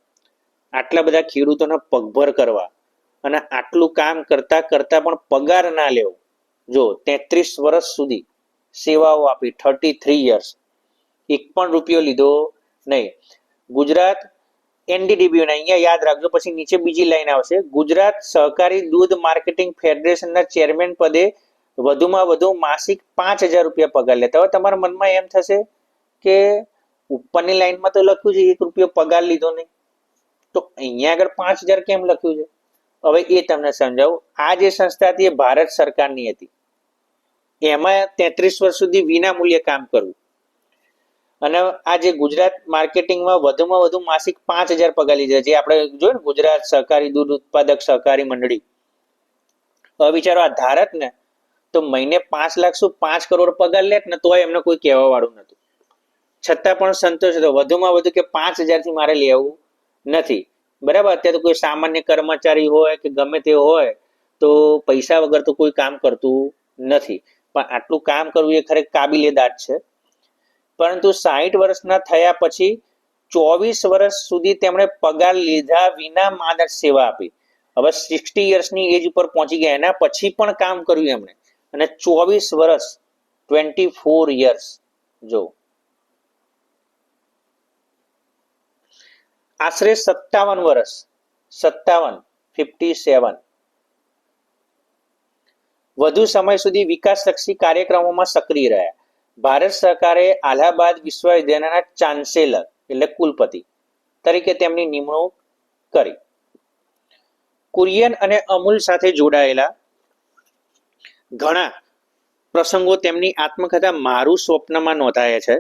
આટલા બધા ખેડૂતોના પગભર કરવા અને આટલું કામ કરતા કરતા પણ પગાર ના લેવો. જો 33 વર્ષ સુધી સેવાઓ આપી, 33 યર્સ, એક પણ રૂપિયો લીધો નહીં. ગુજરાત NDDB, અહીંયા યાદ રાખજો, પછી નીચે બીજી લાઈન આવશે, ગુજરાત સહકારી દૂધ માર્કેટિંગ ફેડરેશનના ચેરમેન પદે વધુમાં વધુ માસિક 5,000 રૂપિયા પગાર લેતા. હવે તમારા મનમાં એમ થશે કે ઉપરની લાઈનમાં તો લખ્યું છે 1 રૂપિયો પગાર લીધો નહીં, તો અહીંયા આગળ 5,000 કેમ લખ્યું છે? હવે એ તમને સમજાવું. આ જે સંસ્થા હતી એ ભારત સરકારની હતી. એમાં 33 વર્ષ સુધી વિના મૂલ્યે કામ કરવું અને આ જે ગુજરાત માર્કેટિંગમાં વધુમાં વધુ માસિક 5,000 પગાર લીધા, જે આપણે જોયું ને ગુજરાત સહકારી દૂધ ઉત્પાદક સહકારી મંડળી. હવે વિચારો, આ ધારક ને તો મહિને 5 લાખ શું 5 કરોડ પગાર લેત ને તોય એમને કોઈ કહેવા વાળું નતું, છતાં પણ સંતોષ હતો. વધુમાં વધુ કે 5,000 થી મારે લેવું નથી, બરાબર. અત્યારે તો કોઈ સામાન્ય કર્મચારી હોય કે ગમે તે હોય તો પૈસા વગર તો કોઈ કામ કરતું નથી, પણ આટલું કામ કરવું એ ખરેખર કાબિલેદાદ છે. પરંતુ 60 વર્ષના થયા પછી 24 વર્ષ સુધી તેમણે પગાર લીધા વિના માનદ સેવા આપી. હવે 60 યર્સની એજ ઉપર પહોંચી ગયા, એના પછી પણ કામ કર્યું એમણે, અને 24 વર્ષ, 24 યર્સ. જો આશરે 57 વર્ષ, 57 વધુ સમય સુધી વિકાસલક્ષી કાર્યક્રમોમાં સક્રિય રહ્યા. ભારત સરકારે અલ્હાબાદ વિશ્વવિદ્યાલયના ચાન્સેલર એટલે કુલપતિ તરીકે તેમની નિમણૂક કરી. કુરિયન અને અમૂલ સાથે જોડાયેલા ઘણા પ્રસંગો તેમની આત્મકથા મારું સ્વપ્નમાં નોંધાયા છે.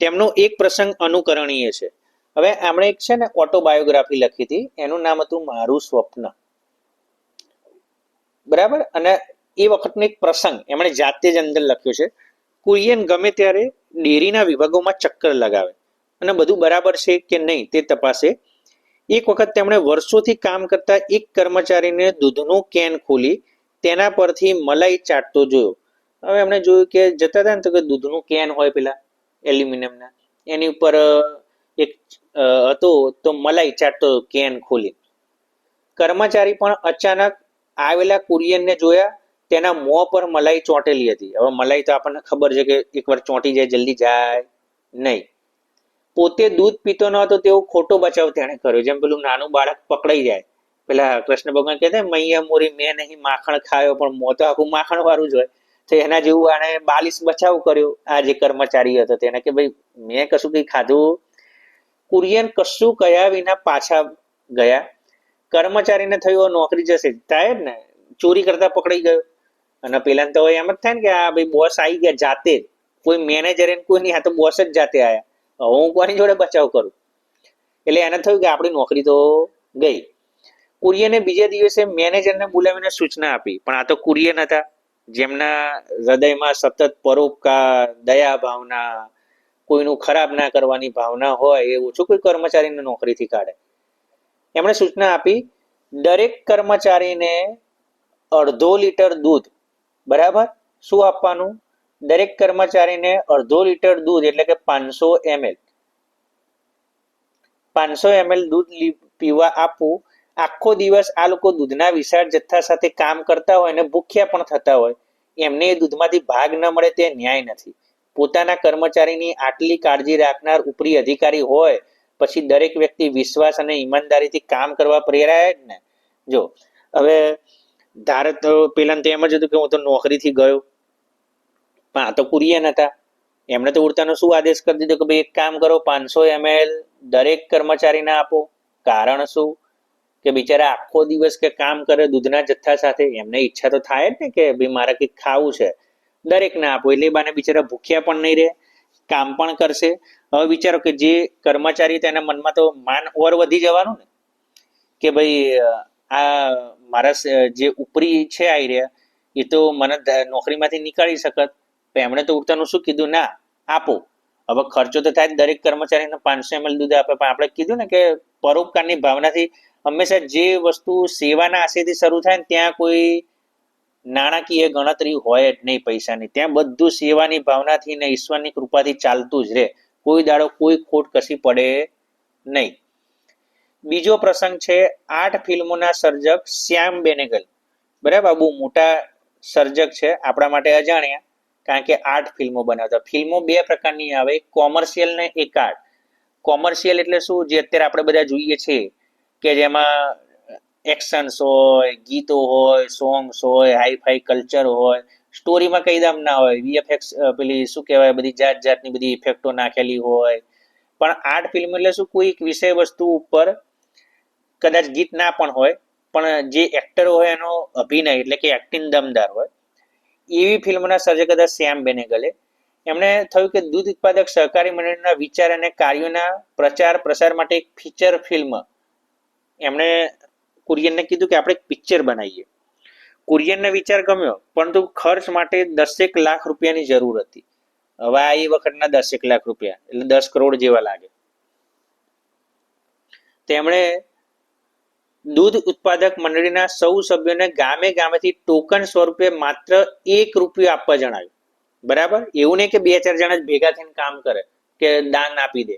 તેમનો એક પ્રસંગ અનુકરણીય છે. હવે એમણે એક છે ને ઓટોબાયોગ્રાફી લખી હતી, એનું નામ હતું મારું સ્વપ્ન, બરાબર. અને એ વખતનો એક પ્રસંગ એમણે જાતે જ અંદર લખ્યો છે. કુરિયન ગમે ત્યારે ડેરીના વિભાગોમાં ચક્કર લગાવે અને બધું બરાબર છે કે નહીં તે તપાસે. એક વખત તેમણે વર્ષોથી કામ કરતા એક કર્મચારીને દૂધનું કેન ખોલી તેના પરથી મલાઈ ચાટતો જોયો. હવે એમણે જોયું કે જતા હતા ને તો કે દૂધનું કેન હોય પેલા એલ્યુમિનિયમના, એની ઉપર એક હતો તો મલાઈ ચાટતો કેન ખોલી. કર્મચારી પણ અચાનક આવેલા કુરિયનને જોયા, તેના મોં પર મલાઈ ચોંટેલી હતી. હવે મલાઈ તો આપણને ખબર છે કે એકવાર ચોંટી જાય જલ્દી જાય નહીં. પોતે દૂધ પીતો ન હતો તેવો ખોટો બચાવ તેણે કર્યો, જેમ પેલું નાનું બાળક પકડાઈ જાય, પેલા કૃષ્ણ ભગવાન કહેતા મૈયા મોરી મેં નહીં માખણ ખાયો, પણ મોં તો આખું માખણ વાળું જ હોય. તો એના જેવું આને બાલિશ બચાવ કર્યો આ જે કર્મચારી હતો તેને, કે ભાઈ મેં કશું કઈ ખાધું. કુરિયન કશું કહ્યા વિના પાછા ગયા. કર્મચારીને થયું નોકરી જશે, થાય જ ને, ચોરી કરતા પકડાઈ ગયો. અને પેલા તો એમ જ થાય ને કે આ ભાઈ બોસ આવી ગયા જાતે જ, કોઈ મેનેજર કોઈ નહીં, આ તો બોસ જ જાતે આવ્યા, હવે હું કોની જોડે બચાવ કરું. એટલે એને થયું કે આપણી નોકરી તો ગઈ. કુરિયને બીજે દિવસે મેનેજરને બોલાવીને સૂચના આપી, પણ આ તો કુરિયન હતા જેમના હૃદયમાં સતત પરોપકાર, દયા ભાવના, કોઈનું ખરાબ ના કરવાની ભાવના હોય, એ ઓછું કોઈ કર્મચારીને નોકરીથી કાઢે. એમણે સૂચના આપી, દરેક કર્મચારીને અડધો લીટર દૂધ, બરાબર, શું આપવાનું? દરેક કર્મચારીને અડધો લીટર દૂધ એટલે કે 500 ml 500 ml દૂધ પીવા આપવું. આખો દિવસ આ લોકો દૂધના વિશાળ જથ્થા સાથે કામ કરતા હોય અને ભૂખ્યા પણ થતા હોય, એમને એ દૂધમાંથી ભાગ ન મળે તે ન્યાય નથી. પોતાના કર્મચારીની આટલી કાળજી રાખનાર ઉપરી અધિકારી હોય પછી દરેક વ્યક્તિ વિશ્વાસ અને ઈમાનદારીથી કામ કરવા પ્રેરાય જ ને. જો હવે ધારે તો પેલા તો એમ જ હતું કે હું તો નોકરીથી ગયો, પણ આ તો કુરિયર હતા, એમણે તો ઉડતાનો શું આદેશ કરી દીધો કે ભાઈ એક કામ કરો, 500 ml દરેક કર્મચારીને આપો. કારણ શું કે બિચારા આખો દિવસ કે કામ કરે દૂધના જથ્થા સાથે, એમને ઈચ્છા તો થાય જ ને કે ભાઈ મારે કંઈક ખાવું છે, દરેકને આપો. એટલે એ બાને બિચારા ભૂખ્યા પણ નહીં રહે, કામ પણ કરશે. હવે વિચારો કે જે કર્મચારી તેના મનમાં તો માન ઓર વધી જવાનું ને કે ભાઈ આ મારા જે ઉપરી છે આવી રહ્યા એ તો મને નોકરીમાંથી નીકાળી શકત, એમણે તો ઉડતાનું શું કીધું, ના આપો. હવે ખર્ચો તો થાય દરેક કર્મચારીને 500 ml દૂધ આપે, પણ આપણે કીધું ને કે પરોપકારની ભાવનાથી હંમેશા જે વસ્તુ સેવાના આશયથી શરૂ થાય ને ત્યાં કોઈ નાણાકીય ગણતરી હોય જ નહીં પૈસાની, ત્યાં બધું સેવાની ભાવનાથી ને ઈશ્વરની કૃપાથી ચાલતું જ રહે, કોઈ દાડો કોઈ ખોટ કશી પડે નહીં. બીજો પ્રસંગ છે 8 ફિલ્મોના સર્જક શ્યામ બેનેગલ. બરાબર, બહુ મોટા સર્જક છે, આપણા માટે અજાણ્યા, કારણ કે 8 ફિલ્મો બનાવતા. ફિલ્મો બે પ્રકારની આવે, કોમર્શિયલ ને એક આર્ટ. કોમર્શિયલ એટલે શું, જે અત્યારે આપણે બધા જોઈએ છીએ કે જેમાં એક્શન્સ હોય, ગીતો હોય, સોંગ્સ હોય, હાઈફાઈ કલ્ચર હોય, સ્ટોરીમાં કઈ દામ ના હોય, વીએફએક્સ પેલી શું કહેવાય બધી જાત જાતની બધી ઇફેક્ટો નાખેલી હોય. પણ 8 ફિલ્મ એટલે શું, કોઈ વિષય વસ્તુ ઉપર કદાચ ગીત ના પણ હોય, પણ જે એક્ટર હોય એનો અભિનય એટલે કે એક્ટિંગ દમદાર હોય. એવી ફિલ્મના સર્જક હતા શ્યામ બેનેગલે. એમણે થયું કે દૂધ ઉત્પાદક સહકારી મંડળના વિચાર અને કાર્યોના પ્રચાર પ્રસાર માટે એક ફીચર ફિલ્મ એમણે કુરિયનને કીધું કે આપણે એક પિક્ચર બનાવીએ. કુરિયનને વિચાર ગમ્યો, પરંતુ ખર્ચ માટે 10 લાખ રૂપિયાની જરૂર હતી. હવે આ એ વખતના 10 લાખ રૂપિયા એટલે 10 કરોડ જેવા લાગે. તેમણે દૂધ ઉત્પાદક મંડળીના સૌ સભ્યોને ગામે ગામેથી ટોકન સ્વરૂપે માત્ર 1 રૂપિયો આપવા જણાવ્યું. બરાબર, એવું નહીં કે 2-4 જણા જ ભેગા થઈને કામ કરે કે દાન આપી દે.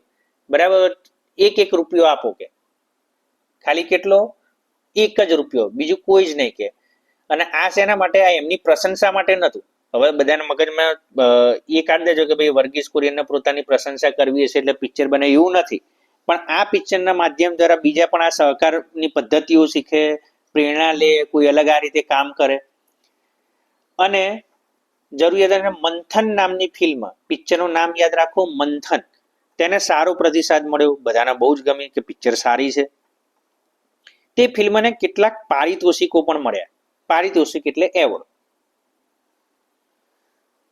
બરાબર, 1 રૂપિયો આપો કે ખાલી કેટલો, 1 જ રૂપિયો, બીજું કોઈ જ નહીં કે. અને આ શેના માટે, આ એમની પ્રશંસા માટે નહોતું. હવે બધાના મગજમાં એ કાઢી દેજો કે ભાઈ વર્ગીસ કુરિયનને પોતાની પ્રશંસા કરવી હશે એટલે પિક્ચર બને, એવું નથી. પણ આ પિક્ચરના માધ્યમ દ્વારા બીજા પણ આ સહકારની પદ્ધતિઓ શીખે, પ્રેરણા લે, કોઈ અલગ આ રીતે કામ કરે. અને જરૂરિયાત મંથન નામની ફિલ્મ, પિક્ચરનું નામ યાદ રાખો, મંથન. તેને સારો પ્રતિસાદ મળ્યો, બધાને બહુ જ ગમી કે પિક્ચર સારી છે. તે ફિલ્મને કેટલાક પારિતોષિકો પણ મળ્યા. પારિતોષિક એટલે એવોર્ડ.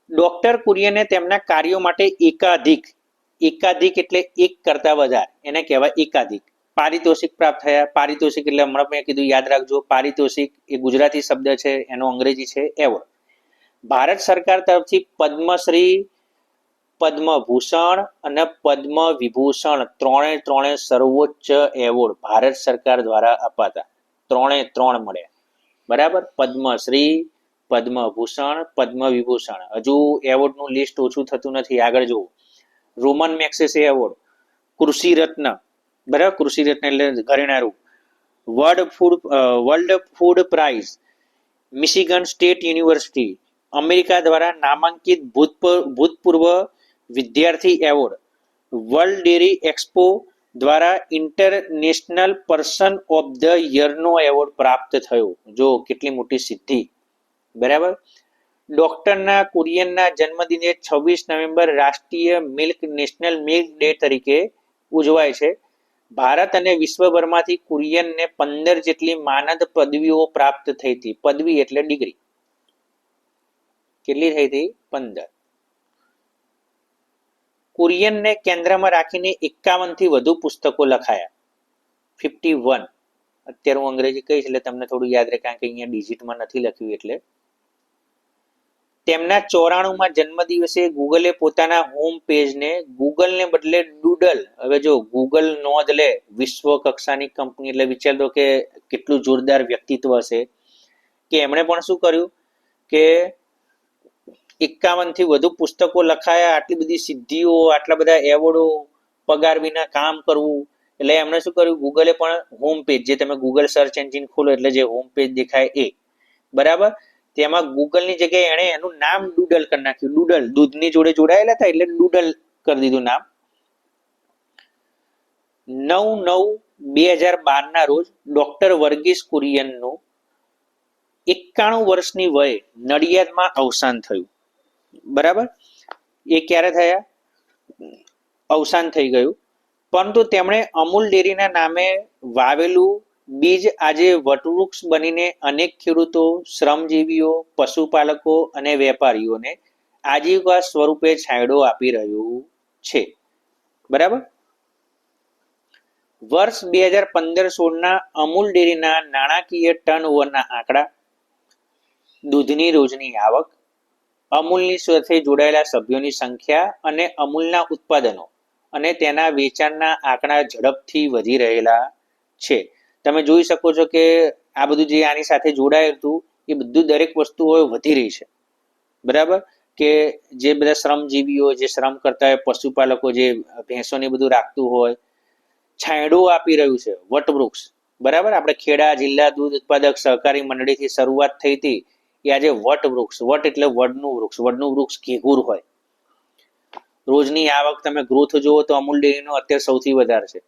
ડોક્ટર કુરિયને તેમના કાર્યો માટે એકાધિક એટલે એક કરતા વધારે, એને કહેવાય એકાધિક પારિતોષિક પ્રાપ્ત થયા. પારિતોષિક એટલે હમણાં મેં કીધું, યાદ રાખજો, પારિતોષિક એ ગુજરાતી શબ્દ છે, એનો અંગ્રેજી છે એવોર્ડ. ભારત સરકાર તરફથી પદ્મશ્રી, પદ્મભૂષણ અને પદ્મ વિભૂષણ ત્રણે સર્વોચ્ચ એવોર્ડ ભારત સરકાર દ્વારા અપાતા, 3 મળ્યા. બરાબર, પદ્મશ્રી, પદ્મભૂષણ, પદ્મ વિભૂષણ. હજુ એવોર્ડનું લિસ્ટ ઓછું થતું નથી, આગળ જુઓ. રોમન મેક્સેસે એવોર્ડ, કૃષિ રત્ન, બરાબર, કૃષિ રત્ન એટલે ઘરેણાં. World food prize, Michigan state university, America દ્વારા નામાંકિત ભૂતપૂર્વ વિદ્યાર્થી એવોર્ડ, વર્લ્ડ ડેરી એક્સપો દ્વારા ઇન્ટરનેશનલ પર્સન ઓફ ધ યરનો એવોર્ડ પ્રાપ્ત થયો. જો કેટલી મોટી સિદ્ધિ. બરાબર, ડોક્ટરના કુરિયનના જન્મદિને 26 નવેમ્બર રાષ્ટ્રીય નેશનલ મિલ્ક ડે તરીકે ઉજવાય છે. ભારત અને વિશ્વભરમાંથી કુરિયનને 15 જેટલી માનદ પદવીઓ પ્રાપ્ત થઈ હતી. પદવી એટલે ડિગ્રી. કેટલી થઈ હતી? 15. કુરિયનને કેન્દ્રમાં રાખીને 51 થી વધુ પુસ્તકો લખાયા. 51. અત્યારે હું અંગ્રેજી કહીશ એટલે તમને થોડું યાદ રહે, કારણ કે અહીંયા ડિજિટમાં નથી લખ્યું એટલે. તેમના 94માં જન્મદિવસે ગૂગલે પોતાના હોમ પેજને ગૂગલને બદલે ડૂડલ, હવે જો ગૂગલ નોંધ લે, વિશ્વ કક્ષાની કંપની, એટલે વિચાર દો કે કેટલું જોરદાર વ્યક્તિત્વ હશે, કે એમણે પણ શું કર્યું કે 51 થી વધુ પુસ્તકો લખાયા, આટલી બધી સિદ્ધિઓ, આટલા બધા એવોર્ડો, પગાર વિના કામ કરવું, એટલે એમણે શું કર્યું, ગૂગલે પણ હોમ પેજ, જે તમે ગૂગલ સર્ચ એન્જિન ખોલો એટલે જે હોમ પેજ દેખાય એ, બરાબર, તેમાં ગૂગલની જગ્યાએ એણે એનું નામ ડૂડલ કરી નાખ્યું. ડૂડલ, દૂધની જોડે જોડાયેલા હતા એટલે ડૂડલ કરી દીધું નામ. 9/9/2012 ના રોજ ડોક્ટર વર્ગીસ કુરિયનનું 91 વર્ષની વયે નડિયાદમાં અવસાન થયું. બરાબર, એ ક્યારે થયા, અવસાન થઈ ગયું. પરંતુ તેમણે અમૂલ ડેરીના નામે વાવેલું બીજ આજે વટવૃક્ષ બનીને અનેક ખેડૂતો, શ્રમજીવીઓ, પશુપાલકો અને વેપારીઓને આજીવિકા સ્વરૂપે છાંયડો આપી રહ્યું છે. બરાબર, વર્ષ 2015-16 અમૂલ ડેરીના નાણાકીય ટર્નઓવરના આંકડા, દૂધની રોજની આવક, અમૂલની સાથે જોડાયેલા સભ્યોની સંખ્યા અને અમૂલના ઉત્પાદનો અને તેના વેચાણના આંકડા ઝડપથી વધી રહેલા છે. તમે જોઈ શકો છો કે આ બધું જે આની સાથે જોડાયેલું હતું એ બધું દરેક વસ્તુઓ વધી રહી છે. બરાબર, કે જે બધા શ્રમજીવીઓ, જે શ્રમ કરતા હોય, પશુપાલકો જે ભેંસોને બધું રાખતું હોય, છાંયડો આપી રહ્યું છે વટવૃક્ષ. બરાબર, આપણે ખેડા જિલ્લા દૂધ ઉત્પાદક સહકારી મંડળીથી શરૂઆત થઈ હતી એ આજે વટવૃક્ષ, વટ એટલે વડનું વૃક્ષ, વડનું વૃક્ષ ઘેઘુર હોય. રોજની આવક તમે ગ્રોથ જુઓ તો અમૂલ ડેરીનો અત્યારે સૌથી વધારે છે.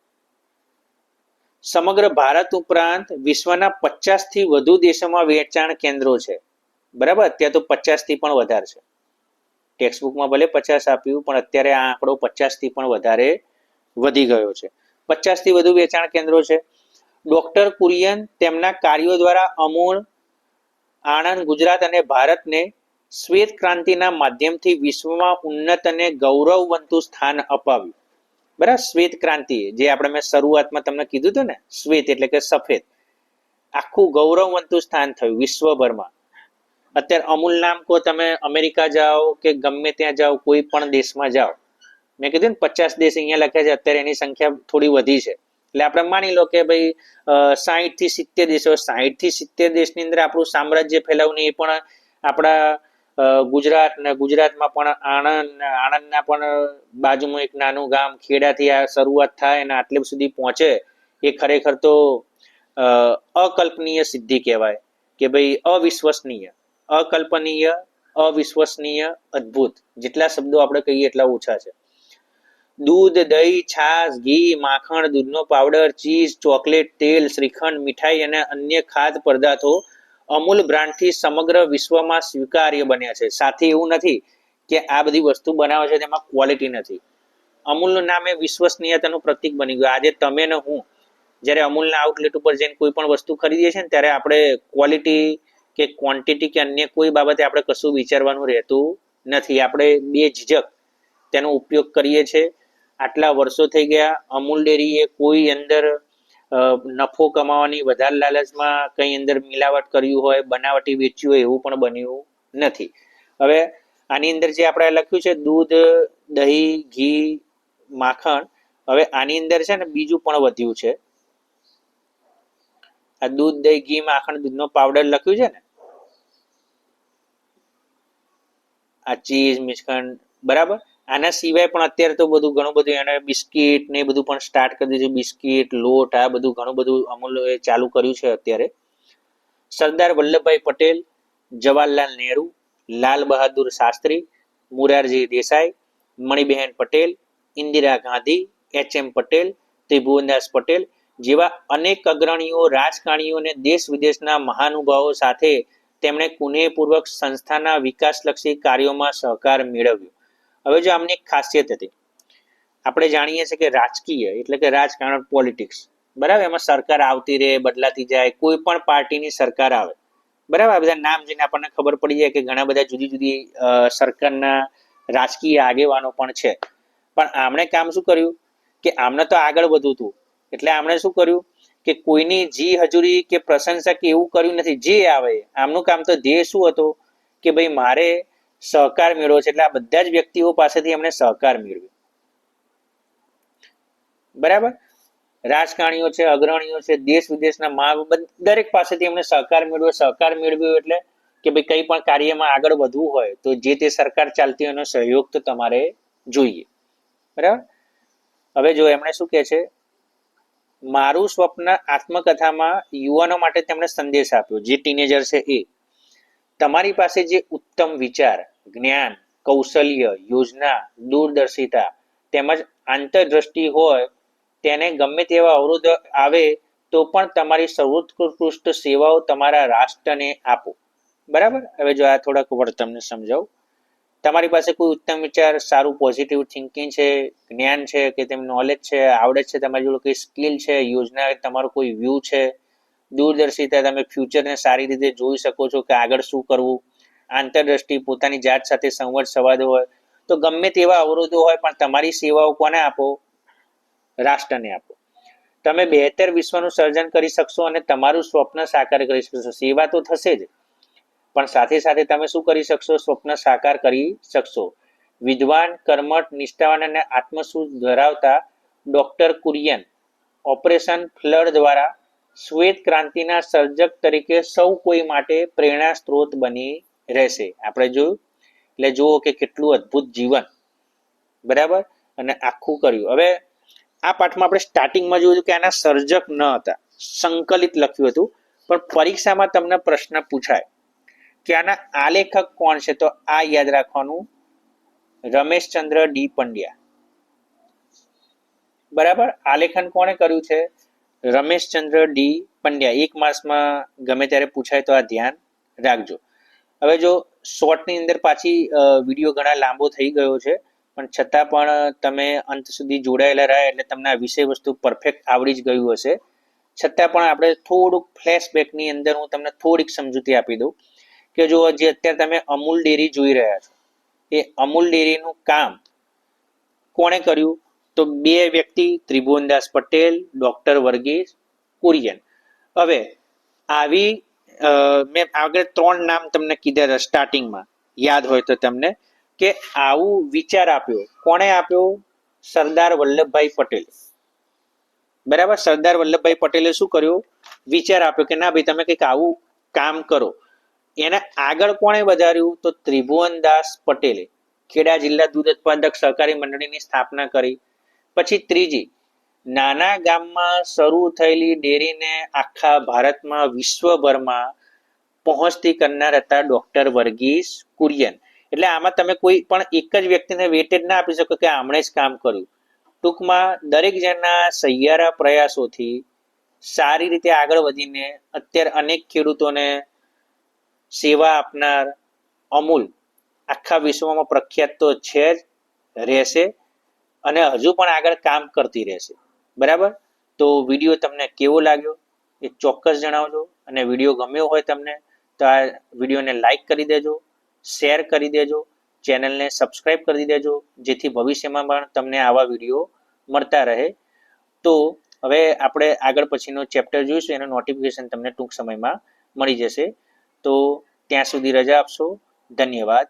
સમગ્ર ભારત ઉપરાંત વિશ્વના 50 થી વધુ દેશોમાં વેચાણ કેન્દ્રો છે. બરાબર, અત્યારે તો 50 થી પણ વધારે છે. ટેક્સ્ટબુકમાં ભલે 50 આપ્યું, પણ અત્યારે આ આંકડો 50 થી પણ વધારે વધી ગયો છે. 50 થી વધુ વેચાણ કેન્દ્રો છે. ડોક્ટર કુરિયન તેમના કાર્યો દ્વારા અમૂલ, આણંદ, ગુજરાત અને ભારતને શ્વેત ક્રાંતિના માધ્યમથી વિશ્વમાં ઉન્નત અને ગૌરવવંતું સ્થાન અપાવ્યું. બરાબર, શ્વેત ક્રાંતિ, જે આપણે મેં શરૂઆતમાં તમને કીધું હતું ને, શ્વેત એટલે કે સફેદ, આખું ગૌરવવંતું સ્થાન થયું વિશ્વભરમાં. અત્યારે અમૂલ નામ કહો, તમે અમેરિકા જાઓ કે ગમે ત્યાં જાઓ, કોઈ પણ દેશમાં જાઓ, મેં કીધું ને 50 દેશ અહીંયા લખ્યા છે, અત્યારે એની સંખ્યા થોડી વધી છે. એટલે આપણે માની લો કે ભાઈ 60 થી 70 દેશો, 60 થી 70 દેશની અંદર આપણું સામ્રાજ્ય ફેલાવું ને એ પણ આપણા ગુજરાત ને, ગુજરાતમાં પણ આણંદના પણ બાજુમાં એક નાનું ગામ ખેડાથી આ શરૂઆત થાય અને આટલે સુધી પહોંચે, એ ખરેખર તો અકલ્પનીય સિદ્ધિ કહેવાય. કે ભાઈ અવિશ્વસનીય, અકલ્પનીય, અવિશ્વસનીય, અદ્ભુત, જેટલા શબ્દો આપણે કહીએ એટલા ઓછા છે. દૂધ, દહીં, છાશ, ઘી, માખણ, દૂધનો પાવડર, ચીઝ, ચોકલેટ, તેલ, શ્રીખંડ, મીઠાઈ અને અન્ય ખાદ્ય પદાર્થો અમૂલ બ્રાન્ડથી સમગ્ર વિશ્વમાં સ્વીકાર્ય બન્યા છે. સાથે એવું નથી કે આ બધી વસ્તુ બનાવે છે તેમાં ક્વોલિટી નથી. અમૂલનું નામ એ વિશ્વસનીયતાનું પ્રતીક બની ગયું. આજે તમે ને હું જ્યારે અમૂલના આઉટલેટ ઉપર જઈને કોઈ પણ વસ્તુ ખરીદીએ છીએ ને, ત્યારે આપણે ક્વોલિટી કે ક્વોન્ટિટી કે અન્ય કોઈ બાબતે આપણે કશું વિચારવાનું રહેતું નથી. આપણે બેઝિઝક તેનો ઉપયોગ કરીએ છીએ. આટલા વર્ષો થઈ ગયા. અમૂલ ડેરીએ કોઈ અંદર નફો કમાવાની વધારે લાલચમાં કંઈ અંદર મિલાવટ કર્યું હોય, બનાવટી વેચ્યું હોય, એવું પણ બન્યું નથી. હવે આની અંદર જે આપણે લખ્યું છે દૂધ, દહીં, ઘી, માખણ, હવે આની અંદર છે ને બીજું પણ વધ્યું છે. આ દૂધ, દહીં, ઘી, માખણ, દૂધનો પાવડર લખ્યું છે ને, આ ચીઝ, મિશ્કણ, બરાબર. આના સિવાય પણ અત્યારે તો બધું ઘણું બધું એને બિસ્કીટ ને બધું પણ સ્ટાર્ટ કરી દીધું. બિસ્કીટ, લોટ, આ બધું ઘણું બધું અમૂલ ચાલુ કર્યું છે અત્યારે. સરદાર વલ્લભભાઈ પટેલ, જવાહરલાલ નહેરુ, લાલ બહાદુર શાસ્ત્રી, મોરારજી દેસાઈ, મણિબહેન પટેલ, ઇન્દિરા ગાંધી, એચ.એમ. પટેલ, ત્રિભુવનદાસ પટેલ જેવા અનેક અગ્રણીઓ, રાજકારણીઓ અને દેશ વિદેશના મહાનુભાવો સાથે તેમણે કુનેહપૂર્વક સંસ્થાના વિકાસલક્ષી કાર્યોમાં સહકાર મેળવ્યો. હવે જો આમની એક ખાસિયત હતી, આપણે જાણીએ છીએ કે રાજકીય એટલે કે રાજકારણ, પોલિટિક્સ, બરાબર, એમાં સરકાર આવતી રહે, બદલાતી જાય, કોઈ પણ પાર્ટીની સરકાર આવે, બરાબર, આ બધા નામ જોઈને આપણને ખબર પડી જાય કે ઘણા બધા જુદી જુદી સરકારના રાજકીય આગેવાનો પણ છે. પણ આમણે કામ શું કર્યું કે આમને તો આગળ વધવું હતું, એટલે આમણે શું કર્યું કે કોઈની જી હજુરી કે પ્રશંસા કે એવું કર્યું નથી. જે આવે આમનું કામ તો ધ્યેય શું હતો કે ભાઈ મારે સહકાર મેળવ્યો છે, એટલે આ બધા જ વ્યક્તિઓ પાસેથી એમણે સહકાર મેળવ્યો. બરાબર, રાજકારણીઓ છે, અગ્રણીઓ છે, દેશ વિદેશના દરેક પાસેથી એમણે સહકાર મેળવ્યો. સહકાર મેળવ્યો એટલે કે ભાઈ કંઈ પણ કાર્યમાં આગળ વધવું હોય તો જે તે સરકાર ચાલતી હોય એનો સહયોગ તો તમારે જોઈએ. બરાબર, હવે જો એમણે શું કહે છે, મારું સ્વપ્ન આત્મકથામાં યુવાનો માટે તેમણે સંદેશ આપ્યો, જે ટીનેજર છે એ તમારી પાસે જે ઉત્તમ વિચાર, જ્ઞાન, કૌશલ્ય, યોજના, દૂરદર્શિતા તેમજ આંતરદ્રષ્ટિ હોય તેને ગમે તેવા અવરોધ આવે તો પણ તમારી સર્વોત્કૃષ્ટ સેવાઓ તમારા રાષ્ટ્રને આપો. બરાબર. હવે જો આ થોડાક વર્ડ તમને સમજાવું. તમારી પાસે કોઈ ઉત્તમ વિચાર, સારું પોઝિટિવ થિંકિંગ છે, જ્ઞાન છે કે તેમ નોલેજ છે, આવડત છે, તમારી જોડે કોઈ સ્કિલ છે, યોજના, તમારો કોઈ વ્યૂ છે, દૂરદર્શિતા, તમે ફ્યુચરને સારી રીતે જોઈ શકો છો કે આગળ શું કરવું, આંતરદ્રષ્ટિ, પોતાની જાત સાથે સંવાદ હોય, તો ગમે તેવા અવરોધો હોય પણ તમારી સેવાઓ કોને આપો? રાષ્ટ્રને આપો. તમે બહેતર વિશ્વનું સર્જન કરી શકશો અને તમારું સ્વપ્ન સાકાર કરી શકશો. સેવા તો થશે જ, પણ સાથે સાથે તમે શું કરી શકશો? સ્વપ્ન સાકાર કરી શકશો. વિદ્વાન, કર્મઠ, નિષ્ઠાવાન અને આત્મસુખ ધરાવતા ડોક્ટર કુરિયન ઓપરેશન ફ્લડ દ્વારા શ્વેત ક્રાંતિના સર્જક તરીકે સૌ કોઈ માટે પ્રેરણા સ્ત્રોત બની રહેશે. આપણે જોયું એટલે જુઓ કે કેટલું અદ્ભુત જીવન. બરાબર. અને આખું કર્યું. હવે આ પાઠમાં આપણે સ્ટાર્ટિંગમાં જોયું કે આના સર્જક ન હતા, સંકલિત લખ્યું હતું, પણ પરીક્ષામાં તમને પ્રશ્ન પૂછાય કે આના આલેખક કોણ છે, તો આ યાદ રાખવાનું, રમેશચંદ્ર ડી પંડ્યા. બરાબર. આલેખન કોણે કર્યું છે? રમેશચંદ્ર ડી પંડ્યા. 1 માર્ક્સમાં ગમે ત્યારે પૂછાય તો આ ધ્યાન રાખજો. હવે જો શોર્ટની અંદર પાછી વિડીયો ઘણા લાંબો થઈ ગયો છે, પણ છતાં પણ તમે અંત સુધી જોડાયેલા રહ્યા એટલે તમને આ વિષય વસ્તુ પરફેક્ટ આવડી જ ગયું હશે. છતાં પણ આપણે થોડુંક ફ્લેશબેકની અંદર હું તમને થોડીક સમજૂતી આપી દઉં કે જો જે અત્યારે તમે અમૂલ ડેરી જોઈ રહ્યા છો, એ અમૂલ ડેરીનું કામ કોણે કર્યું? તો 2 વ્યક્તિ, ત્રિભુવનદાસ પટેલ, ડોક્ટર વર્ગીસ કુરિયન. હવે આવી મેં આગળ 3 નામ તમને કીધા હતા સ્ટાર્ટિંગમાં, યાદ હોય તો તમને, કે આવું વિચાર આપ્યો કોણે આપ્યો? સરદાર વલ્લભભાઈ પટેલ. બરાબર. સરદાર વલ્લભભાઈ પટેલે શું કર્યું? વિચાર આપ્યો કે ના ભાઈ તમે કંઈક આવું કામ કરો. એને આગળ કોણે વધાર્યું? તો ત્રિભુવનદાસ પટેલે ખેડા જિલ્લા દૂધ ઉત્પાદક સહકારી મંડળીની સ્થાપના કરી. પછી ત્રીજી, નાના ગામમાં શરૂ થયેલી ડેરીને આખા ભારતમાં, વિશ્વભરમાં પહોંચતી કરનાર હતા ડોક્ટર વર્ગીસ કુરિયન. એટલે આમાં તમે કોઈ પણ એક જ વ્યક્તિને વેટેજ ના આપી શકો કે આમણે જ કામ કર્યું. ટૂંકમાં દરેક જણના સહિયારા પ્રયાસોથી સારી રીતે આગળ વધીને અત્યારે અનેક ખેડૂતોને સેવા આપનાર અમૂલ આખા વિશ્વમાં પ્રખ્યાત તો છે જ, રહેશે અને હજુ પણ આગળ કામ કરતી રહેશે. બરાબર. તો વિડીયો તમને કેવો લાગ્યો એ ચોક્કસ જણાવજો, અને વિડીયો ગમ્યો હોય તમને તો આ વિડીયોને લાઈક કરી દેજો, શેર કરી દેજો, ચેનલને સબસ્ક્રાઈબ કરી દેજો, જેથી ભવિષ્યમાં પણ તમને આવા વિડીયો મળતા રહે. તો હવે આપણે આગળ પછીનો ચેપ્ટર જોઈશું, એનું નોટિફિકેશન તમને ટૂંક સમયમાં મળી જશે. તો ત્યાં સુધી રજા આપશો. ધન્યવાદ.